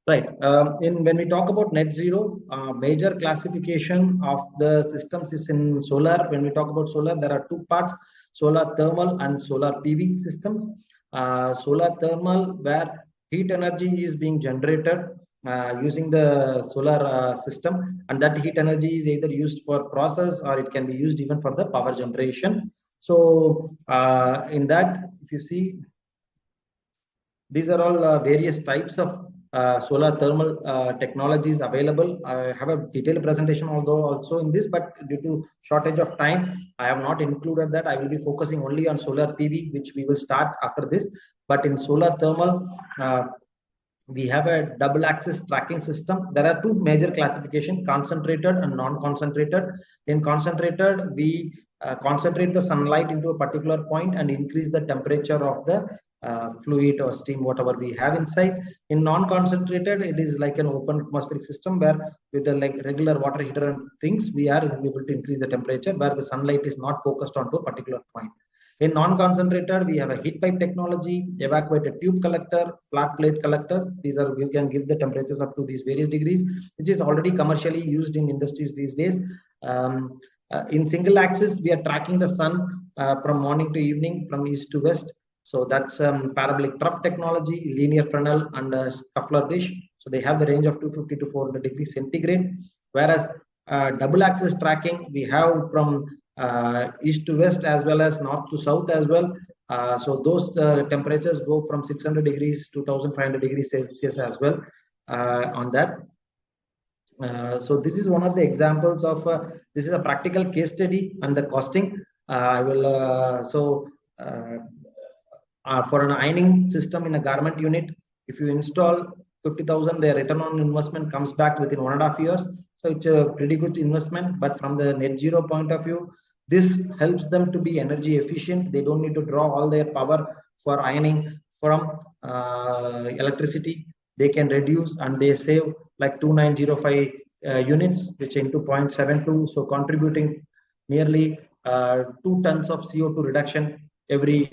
right. When we talk about net zero, major classification of the systems is in solar. When we talk about solar, there are two parts: solar thermal and solar PV systems. Solar thermal, where heat energy is being generated using the solar system, and that heat energy is either used for process or it can be used even for the power generation. So in that, if you see, these are all various types of solar thermal technologies available. I have a detailed presentation although also in this, but due to shortage of time, I have not included that. I will be focusing only on solar PV, which we will start after this. But in solar thermal, we have a double axis tracking system. There are two major classifications, concentrated and non-concentrated. In concentrated, we concentrate the sunlight into a particular point and increase the temperature of the fluid or steam, whatever we have inside. In non-concentrated, it is like an open atmospheric system where with the like regular water heater and things, we are able to increase the temperature where the sunlight is not focused onto a particular point. In non-concentrated, we have a heat pipe technology, evacuated tube collector, flat plate collectors. These are, you can give the temperatures up to these various degrees, which is already commercially used in industries these days. In single axis, we are tracking the sun from morning to evening, from east to west. So that's parabolic trough technology, linear Fresnel and scuffler dish. So they have the range of 250 to 400 degrees centigrade. Whereas double axis tracking, we have from east to west as well as north to south as well. So those temperatures go from 600 degrees to 1500 degrees Celsius as well on that. So this is one of the examples of this is a practical case study and the costing. I will for an ironing system in a garment unit, if you install 50,000, the return on investment comes back within 1.5 years. So it's a pretty good investment. But from the net zero point of view, this helps them to be energy efficient. They don't need to draw all their power for ironing from electricity. They can reduce and they save like 2905 units, which into 0.72. So contributing nearly 2 tons of CO2 reduction every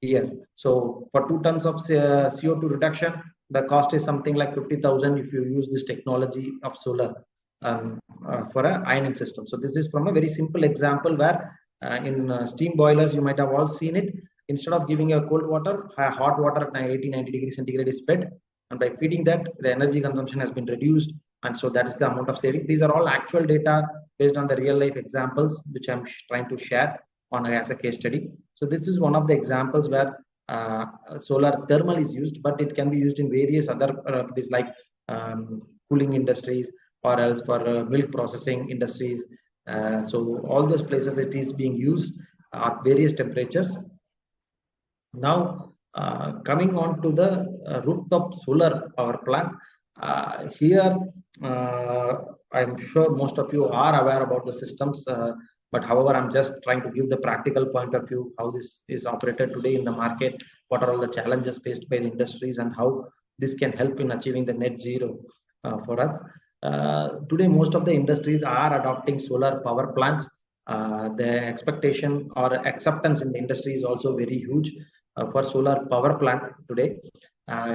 year. So for 2 tons of CO2 reduction, the cost is something like 50,000 if you use this technology of solar for an ironing system. So this is from a very simple example where in steam boilers, you might have all seen it. Instead of giving a cold water, hot water at 80-90 degrees centigrade is fed. And by feeding that, the energy consumption has been reduced. And so that is the amount of saving. These are all actual data based on the real life examples, which I'm trying to share on as a case study. So this is one of the examples where solar thermal is used, but it can be used in various other like cooling industries or else for milk processing industries. So all those places it is being used at various temperatures. Now coming on to the rooftop solar power plant. Here I'm sure most of you are aware about the systems, but however, I'm just trying to give the practical point of view, how this is operated today in the market, what are all the challenges faced by the industries and how this can help in achieving the net zero for us. Today, most of the industries are adopting solar power plants. The expectation or acceptance in the industry is also very huge for solar power plant today.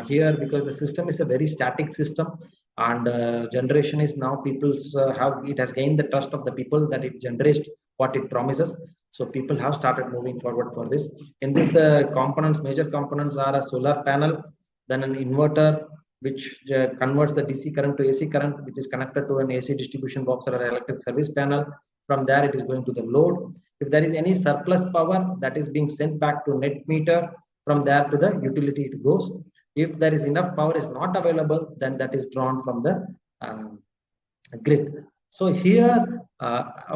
Here, because the system is a very static system and generation is now people's it has gained the trust of the people that it generates what it promises. So people have started moving forward for this. In this, the components, major components are a solar panel, then an inverter, which converts the DC current to AC current, which is connected to an AC distribution box or an electric service panel. From there, it is going to the load. If there is any surplus power, that is being sent back to net meter. From there to the utility it goes. If there is enough power is not available, then that is drawn from the grid. So here,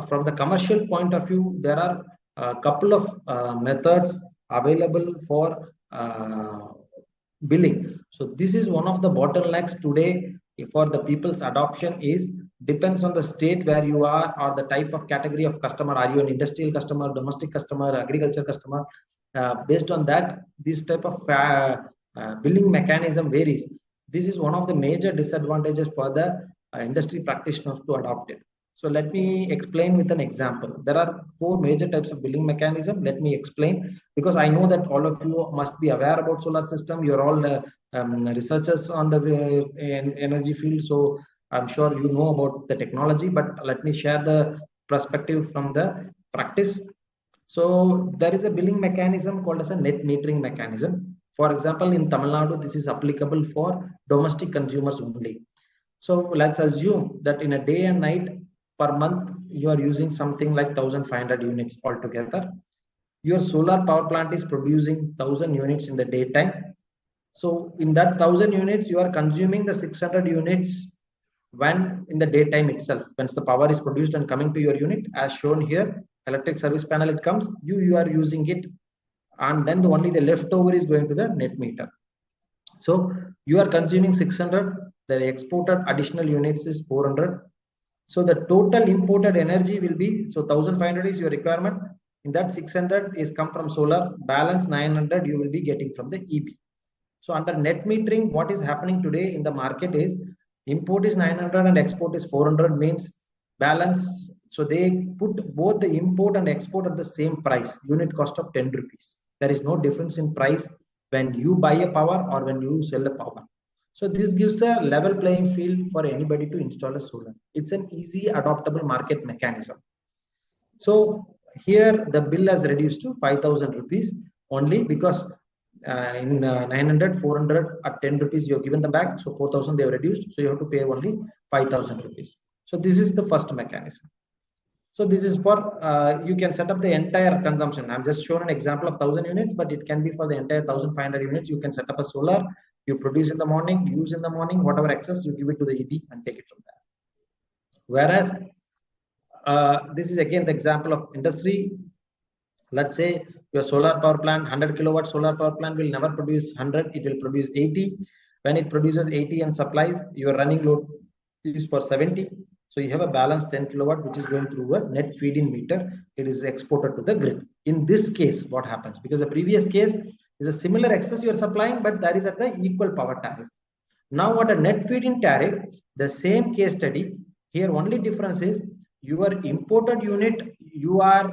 from the commercial point of view, there are a couple of methods available for billing. So this is one of the bottlenecks today for the people's adoption is depends on the state where you are or the type of category of customer. Are you an industrial customer, domestic customer, agriculture customer? Based on that, this type of billing mechanism varies. This is one of the major disadvantages for the industry practitioners to adopt it. So let me explain with an example. There are 4 major types of billing mechanism. Let me explain because I know that all of you must be aware about solar system. You're all researchers on the energy field. So I'm sure you know about the technology, but let me share the perspective from the practice. So there is a billing mechanism called as a net metering mechanism. For example, in Tamil Nadu, this is applicable for domestic consumers only. So let's assume that in a day and night per month, you are using something like 1500 units altogether. Your solar power plant is producing 1000 units in the daytime. So in that 1000 units, you are consuming the 600 units when in the daytime itself, once the power is produced and coming to your unit, as shown here, electric service panel, it comes, you are using it, and then only the leftover is going to the net meter. So you are consuming 600, the exported additional units is 400. So the total imported energy will be, so 1500 is your requirement. In that 600 is come from solar, balance 900 you will be getting from the EB. So under net metering, what is happening today in the market is import is 900 and export is 400, means balance. So they put both the import and export at the same price, unit cost of 10 rupees. There is no difference in price when you buy a power or when you sell a power. So this gives a level playing field for anybody to install a solar. It's an easy adoptable market mechanism. So here the bill has reduced to 5,000 rupees only, because in 900, 400 at 10 rupees you have given them back. So 4,000 they have reduced. So you have to pay only 5,000 rupees. So this is the first mechanism. So this is for, you can set up the entire consumption. I'm just showing an example of 1000 units, but it can be for the entire 1500 units. You can set up a solar, you produce in the morning, use in the morning, whatever excess, you give it to the EB and take it from there. Whereas, this is again the example of industry. Let's say your solar power plant, 100 kilowatt solar power plant will never produce 100, it will produce 80. When it produces 80 and supplies, your running load is for 70. So you have a balance 10 kilowatt, which is going through a net feed-in meter. It is exported to the grid. In this case, what happens? Because the previous case is a similar excess you are supplying, but that is at the equal power tariff. Now what a net feed-in tariff, the same case study, here only difference is your imported unit, you are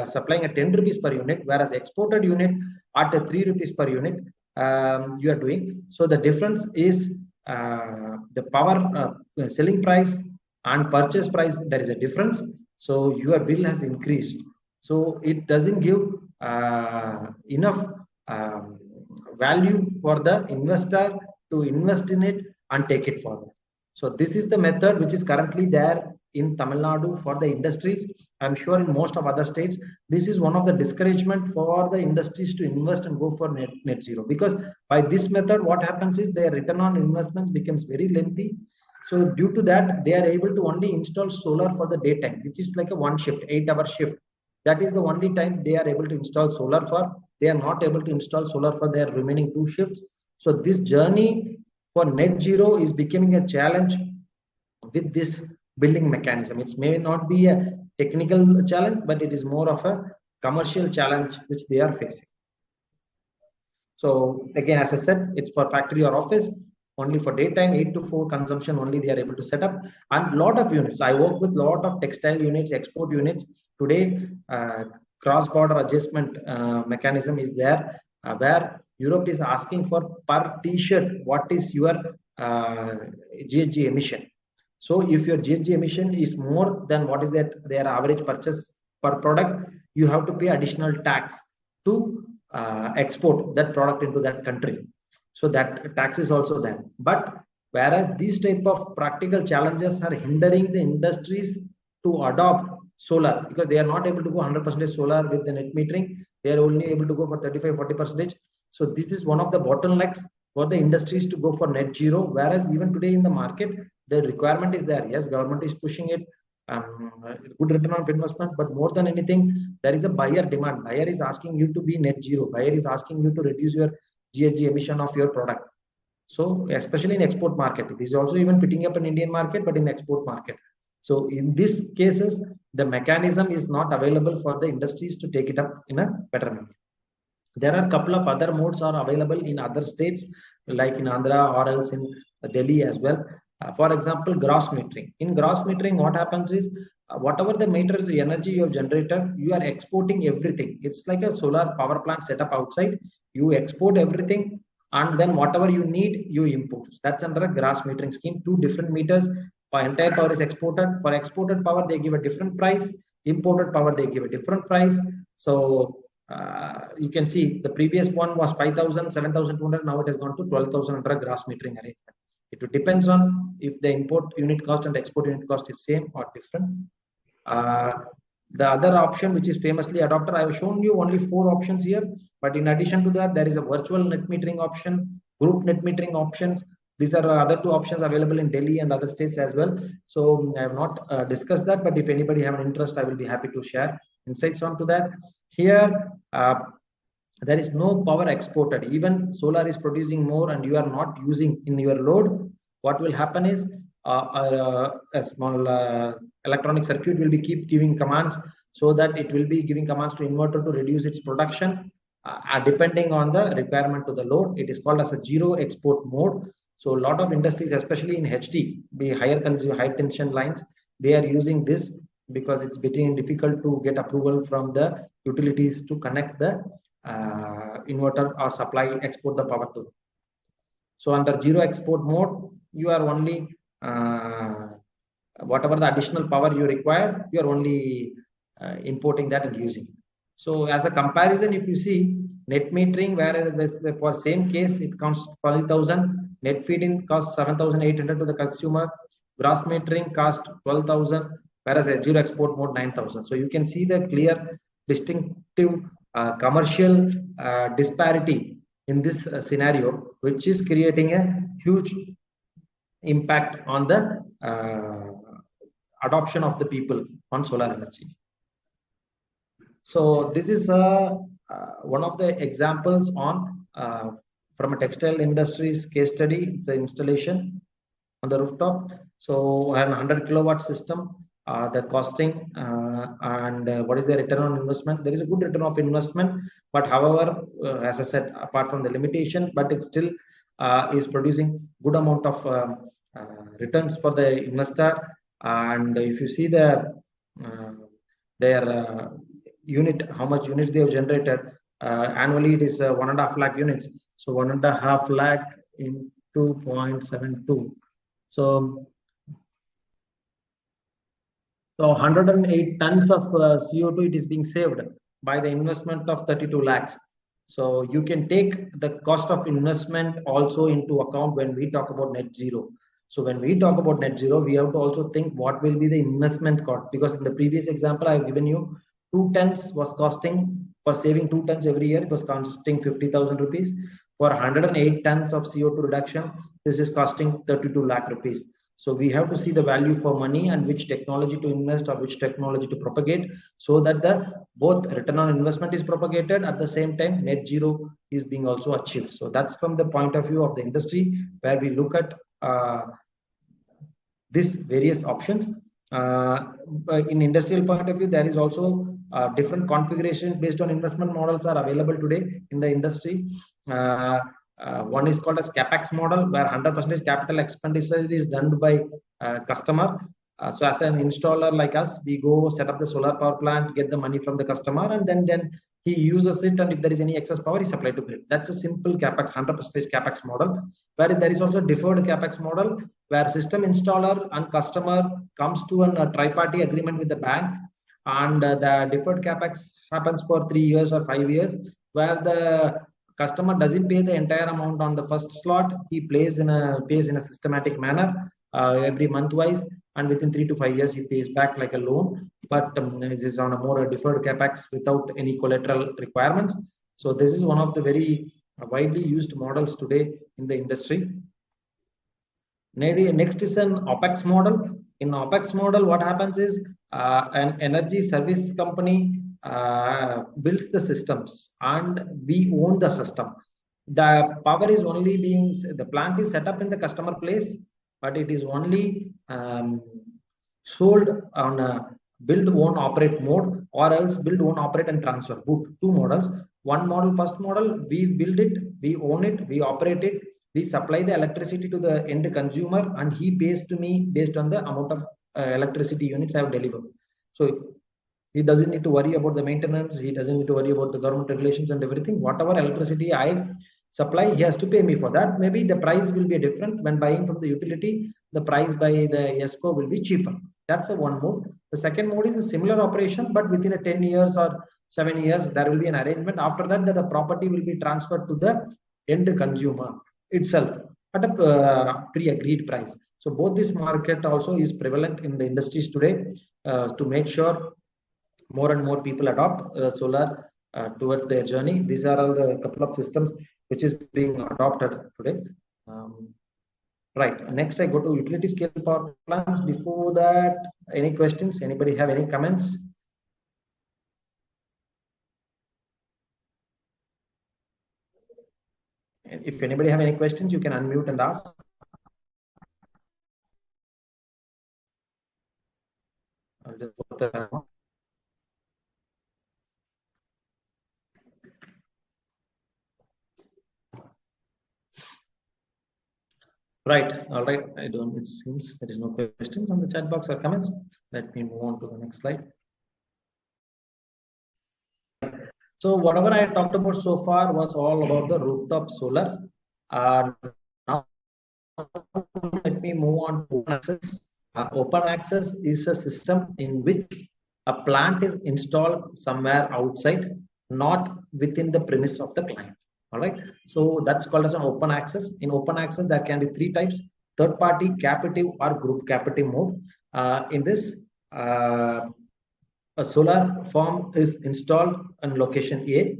supplying at 10 rupees per unit, whereas exported unit at 3 rupees per unit you are doing. So the difference is the power selling price and purchase price, there is a difference. So your bill has increased. So it doesn't give enough value for the investor to invest in it and take it forward. So this is the method which is currently there in Tamil Nadu for the industries. I'm sure in most of other states, this is one of the discouragement for the industries to invest and go for net zero. Because by this method, what happens is their return on investment becomes very lengthy. So due to that, they are able to only install solar for the daytime, which is like a one shift, 8-hour shift. That is the only time they are able to install solar for. They are not able to install solar for their remaining 2 shifts. So this journey for net zero is becoming a challenge with this building mechanism. It may not be a technical challenge, but it is more of a commercial challenge which they are facing. So again, as I said, it's for factory or office, only for daytime, 8 to 4 consumption only they are able to set up. And lot of units, I work with lot of textile units, export units. Today, cross-border adjustment mechanism is there, where Europe is asking for per t-shirt, what is your GHG emission. So if your GHG emission is more than what is that their average purchase per product, you have to pay additional tax to export that product into that country. So that tax is also there. But whereas these type of practical challenges are hindering the industries to adopt solar, because they are not able to go 100% solar with the net metering. They are only able to go for 35-40%. So this is one of the bottlenecks for the industries to go for net zero. Whereas even today in the market, the requirement is there. Yes, government is pushing it, good return on investment, but more than anything, there is a buyer demand. Buyer is asking you to be net zero. Buyer is asking you to reduce your GHG emission of your product. So especially in export market, this is also even picking up in Indian market, but in export market. So in these cases, the mechanism is not available for the industries to take it up in a better manner. There are a couple of other modes are available in other states, like in Andhra or else in Delhi as well. For example, gross metering. In gross metering, what happens is whatever the meter energy you have generated, you are exporting everything. It's like a solar power plant set up outside. You export everything, and then whatever you need, you import. That's under a gross metering scheme. 2 different meters. For entire power is exported. For exported power, they give a different price. Imported power, they give a different price. So you can see the previous one was 5,000, 7,200. Now it has gone to 12,000 under a gross metering arrangement. It depends on if the import unit cost and export unit cost is same or different. The other option which is famously adopted, I have shown you only 4 options here, but in addition to that, there is a virtual net metering option, group net metering options. These are other 2 options available in Delhi and other states as well. So I have not discussed that, but if anybody have an interest, I will be happy to share insights onto that. Here, there is no power exported. Even solar is producing more and you are not using in your load. What will happen is a small electronic circuit will be keep giving commands, so that it will be giving commands to inverter to reduce its production depending on the requirement to the load. It is called as a zero export mode. So a lot of industries, especially in HT, the high tension lines, they are using this because it's becoming difficult to get approval from the utilities to connect the inverter or supply, export the power to. So under zero export mode, you are only whatever the additional power you require, you are only importing that and using. So as a comparison, if you see net metering, where this for same case it costs 40,000, net feed-in costs 7,800 to the consumer, gross metering cost 12,000, whereas a zero export mode 9,000. So you can see the clear distinctive commercial disparity in this scenario, which is creating a huge impact on the adoption of the people on solar energy. So this is one of the examples on from a textile industries case study. It's an installation on the rooftop. So an 100 kilowatt system, the costing and what is the return on investment? There is a good return of investment, but however, as I said, apart from the limitation, but it still is producing good amount of returns for the investor. And if you see their unit, how much units they have generated annually, it is 1.5 lakh units. So 1.5 lakh into 0.72. So 108 tons of CO2 it is being saved by the investment of 32 lakhs. So you can take the cost of investment also into account when we talk about net zero. So when we talk about net zero, we have to also think what will be the investment cost, because in the previous example I have given you 2 tons was costing, for saving 2 tons every year, it was costing 50,000 rupees. For 108 tons of CO2 reduction, this is costing 32 lakh rupees. So we have to see the value for money and which technology to invest or which technology to propagate, so that the both return on investment is propagated, at the same time net zero is being also achieved. So that's from the point of view of the industry, where we look at these various options. In industrial point of view, there is also different configurations based on investment models are available today in the industry. One is called as capex model, where 100% capital expenditure is done by customer. So as an installer like us, we go set up the solar power plant, get the money from the customer, and then he uses it, and if there is any excess power, he supply to grid. That's a simple capex, 100% capex model. Where there is also deferred capex model, where system installer and customer comes to a tri-party agreement with the bank, and the deferred capex happens for 3 years or 5 years, where the customer doesn't pay the entire amount on the first slot. He pays in a systematic manner every month wise, and within 3 to 5 years he pays back like a loan, but this is on a more deferred capex without any collateral requirements. So this is one of the very widely used models today in the industry. Next is an OPEX model. In OPEX model, what happens is an energy service company builds the systems and we own the system. The power is only being, the plant is set up in the customer place, but it is only sold on a build, own, operate mode, or else build, own, operate and transfer. Two models. One model, first model, we build it, we own it, we operate it, we supply the electricity to the end consumer, and he pays to me based on the amount of electricity units I have delivered. So he doesn't need to worry about the maintenance, he doesn't need to worry about the government regulations and everything. Whatever electricity I supply, he has to pay me for that. Maybe the price will be different. When buying from the utility, the price by the ESCO will be cheaper. That's the one mode. The second mode is a similar operation, but within a 10 years or 7 years, there will be an arrangement. After that, the property will be transferred to the end consumer itself. at a pre-agreed price. So both this market also is prevalent in the industries today to make sure more and more people adopt solar towards their journey. These are all the couple of systems which is being adopted today. Right. Next, I go to utility scale power plants. Before that, any questions? Anybody have any comments? If anybody have any questions, you can unmute and ask. I'll just put that on. Right. All right. It seems there is no questions on the chat box or comments. Let me move on to the next slide. So whatever I talked about so far was all about the rooftop solar. Now let me move on to open access. Open access is a system in which a plant is installed somewhere outside, not within the premise of the client. All right. So that's called as an open access. In open access, there can be three types: third party, captive, or group captive mode. In this, a solar farm is installed on location A.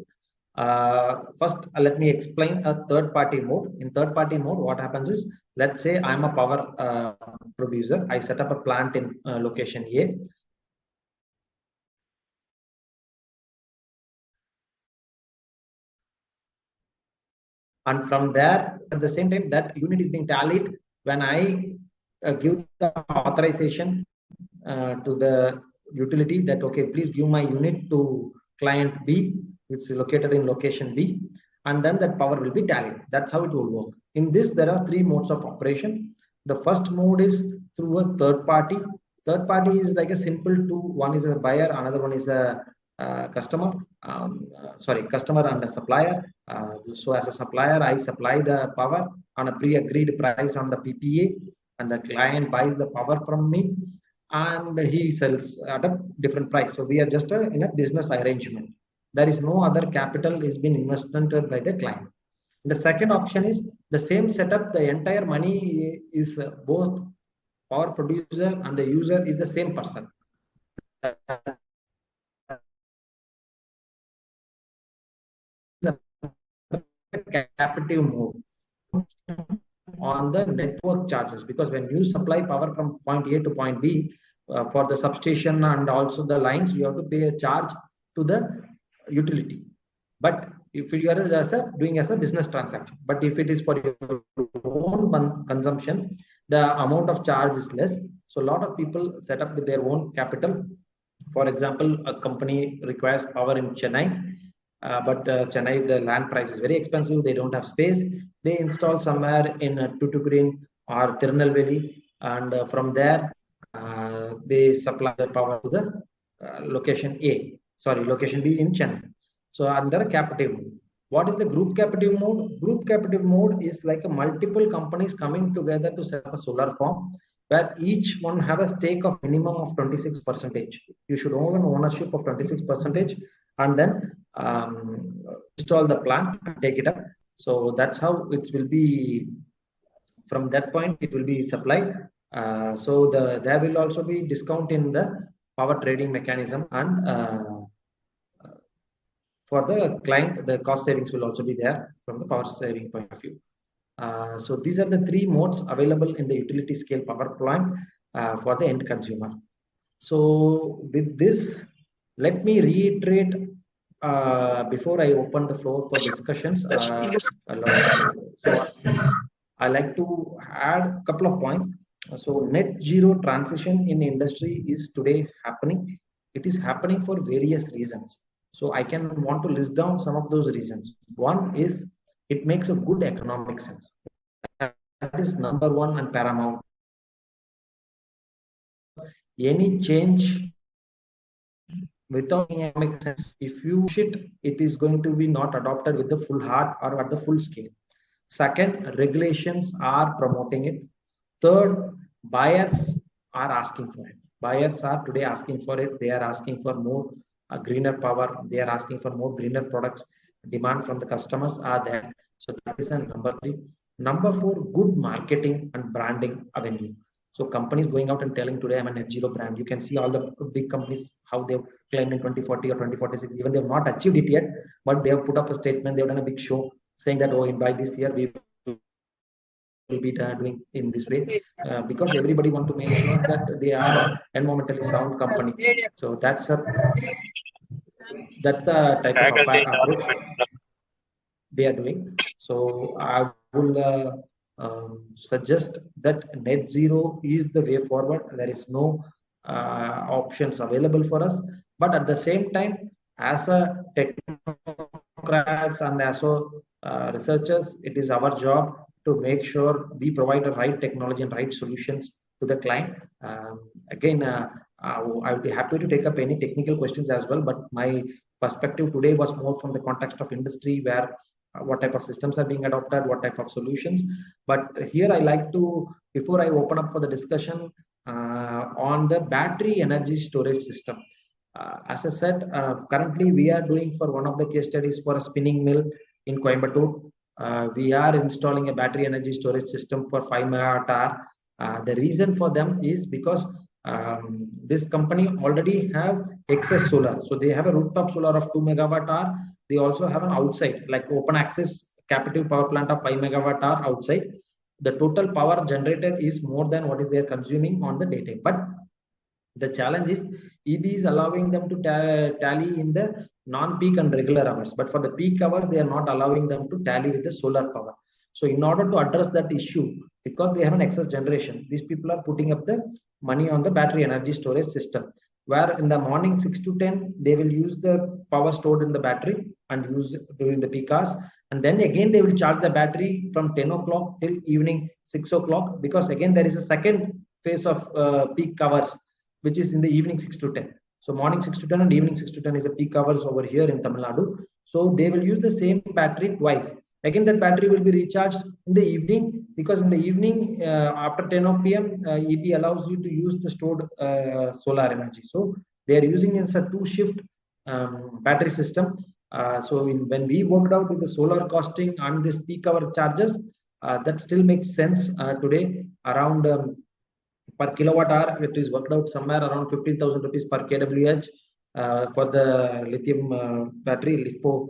First, let me explain a third party mode. In third party mode, what happens is, let's say I'm a power producer. I set up a plant in location A. And from there, at the same time, that unit is being tallied when I give the authorization to the utility that, okay, please give my unit to client B, which is located in location B, and then that power will be tallied. That's how it will work. In this, there are three modes of operation. The first mode is through a third party. Third party is like a simple two. One is a buyer, another one is a customer. Customer and a supplier. So as a supplier, I supply the power on a pre-agreed price on the PPA, and the client buys the power from me, and he sells at a different price. So we are just in a business arrangement. There is no other capital is being invested by the client. The second option is the same setup. The entire money is both power producer and the user is the same person. Captive mode on the network charges, because when you supply power from point A to point B for the substation and also the lines, you have to pay a charge to the utility. But if you are doing as a business transaction, but if it is for your own consumption, the amount of charge is less. So a lot of people set up with their own capital. For example, a company requires power in Chennai, but Chennai, the land price is very expensive. They don't have space. They install somewhere in Tuticorin or Tirunelveli, and from there they supply the power to the location B in Chennai. So under captive mode. What is the group captive mode? Group captive mode is like a multiple companies coming together to set up a solar farm, where each one have a stake of minimum of 26%. You should own an ownership of 26%, and then install the plant and take it up. So that's how it will be. From that point, it will be supplied. So there will also be discount in the power trading mechanism, and for the client, the cost savings will also be there from the power saving point of view. So these are the three modes available in the utility scale power plant for the end consumer. So with this, let me reiterate before I open the floor for discussions. So I like to add a couple of points. So net zero transition in industry is today happening. It is happening for various reasons. So I can want to list down some of those reasons. One is it makes a good economic sense. That is number one and paramount. Any change without economic sense, if you push it, it is going to be not adopted with the full heart or at the full scale. Second, regulations are promoting it. Third, buyers are asking for it. Buyers are today asking for it. They are asking for more greener power. They are asking for more greener products. Demand from the customers are there. So that is number three. Number four, good marketing and branding avenue. So companies going out and telling today I'm a net zero brand. You can see all the big companies how they've claimed in 2040 or 2046. Even they've not achieved it yet, but they have put up a statement. They've done a big show saying that by this year we will be doing in this way because everybody want to make sure that they are environmentally sound company. So that's the type of approach they are doing. So I will suggest that net zero is the way forward. There is no options available for us, but at the same time, as a technocrats and as researchers, it is our job to make sure we provide the right technology and right solutions to the client. Again, I would be happy to take up any technical questions as well, but my perspective today was more from the context of industry, where what type of systems are being adopted, what type of solutions. But here I like to, before I open up for the discussion on the battery energy storage system. As I said, currently we are doing for one of the case studies for a spinning mill in Coimbatore. We are installing a battery energy storage system for 5 megawatt hour. The reason for them is because this company already have excess solar. So they have a rooftop solar of 2 megawatt hour. They also have an outside, like open access captive power plant of 5 megawatt hour outside. The total power generated is more than what is they are consuming on the daytime. But the challenge is EB is allowing them to tally in the non-peak and regular hours. But for the peak hours, they are not allowing them to tally with the solar power. So in order to address that issue, because they have an excess generation, these people are putting up the money on the battery energy storage system, where in the morning 6 to 10, they will use the power stored in the battery and use during the peak hours. And then again, they will charge the battery from 10 o'clock till evening 6 o'clock, because again, there is a second phase of peak hours, which is in the evening 6 to 10. So morning 6 to 10 and evening 6 to 10 is a peak hours over here in Tamil Nadu. So they will use the same battery twice. Again, that battery will be recharged in the evening, because in the evening after 10 p.m. EP allows you to use the stored solar energy. So they are using in a two-shift battery system. When we worked out with the solar costing and this peak hour charges, that still makes sense today. Around per kilowatt hour, it is worked out somewhere around 15,000 rupees per kWh for the lithium battery LiFePO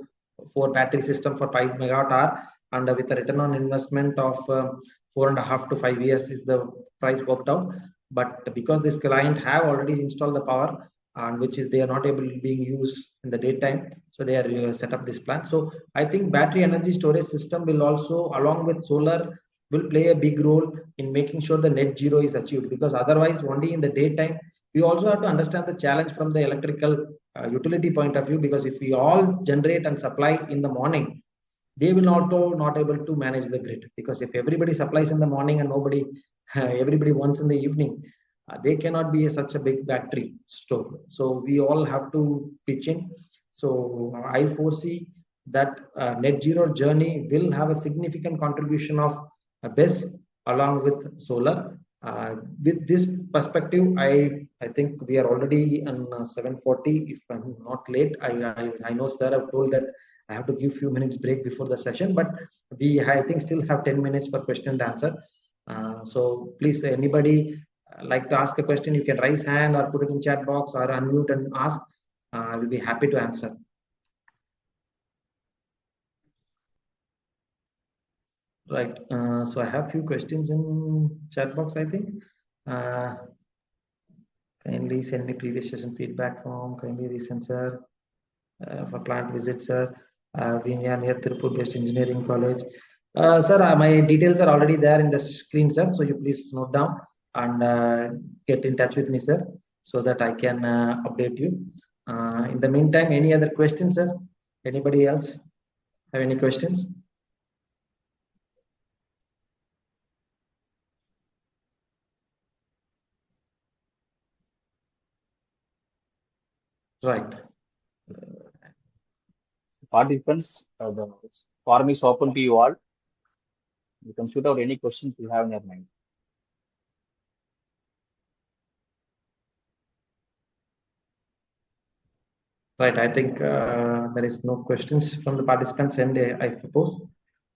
4 battery system for 5 megawatt hour, and with a return on investment of 4.5 to 5 years is the price worked out. But because this client have already installed the power, and which is they are not able to being used in the daytime, so they are set up this plant. So I think battery energy storage system will also, along with solar, will play a big role in making sure the net zero is achieved, because otherwise only in the daytime. We also have to understand the challenge from the electrical utility point of view, because if we all generate and supply in the morning, they will also not able to manage the grid, because if everybody supplies in the morning and nobody everybody wants in the evening, they cannot be such a big battery store. So we all have to pitch in. So I foresee that net zero journey will have a significant contribution of BESS along with solar. With this perspective, I think we are already on 7:40. If I'm not late, I know sir have told that I have to give few minutes break before the session, but we I think still have 10 minutes per question and answer. So please, anybody like to ask a question, you can raise hand or put it in chat box or unmute and ask. I will be happy to answer. Right. So I have few questions in chat box, I think. Kindly send me previous session feedback form. Kindly resend, sir, for plant visit, sir. We are near Tirupur based engineering college. Sir, my details are already there in the screen, sir. So you please note down and get in touch with me, sir, so that I can update you. In the meantime, any other questions, sir? Anybody else have any questions? Right. Participants, the forum is open to you all. You can shoot out any questions you have in your mind. Right. I think there is no questions from the participants, and I suppose.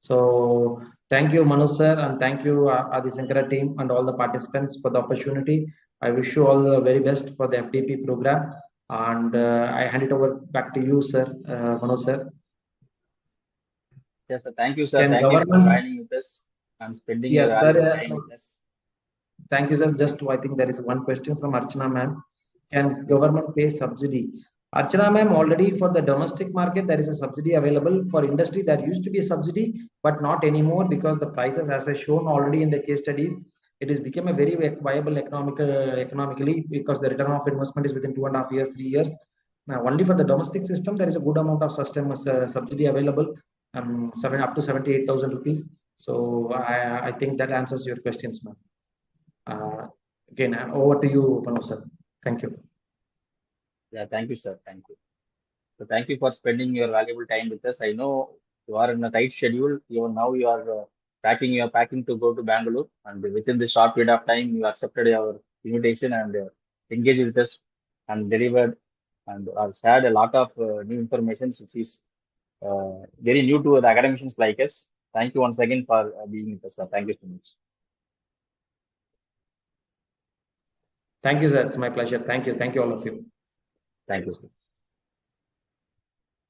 So thank you, Manu sir, and thank you, Adi Sankara team and all the participants for the opportunity. I wish you all the very best for the FDP program. And I hand it over back to you, sir, Manu sir. Yes, sir. Thank you, sir. Can Thank you for government? joining with us and spending your Yes, sir. valuable time with us. Thank you, sir. Just I think there is one question from Archana ma'am. Can government pay subsidy? Archana ma'am, already for the domestic market, there is a subsidy available. For industry, there used to be a subsidy, but not anymore because the prices, as I shown already in the case studies, it has become a very viable economically because the return of investment is within 2.5 years, 3 years. Now, only for the domestic system, there is a good amount of subsidy available, up to 78,000 rupees. So I think that answers your questions, ma'am. Again, over to you, Manu sir. Thank you. Yeah, thank you, sir. Thank you. So thank you for spending your valuable time with us. I know you are in a tight schedule. You are packing. You are packing to go to Bangalore, and within this short period of time, you accepted our invitation and engaged with us and delivered and shared a lot of new information, which is very new to the academicians like us. Thank you once again for being with us, sir. Thank you so much. Thank you, sir. It's my pleasure. Thank you. Thank you, all of you. Thank you, sir.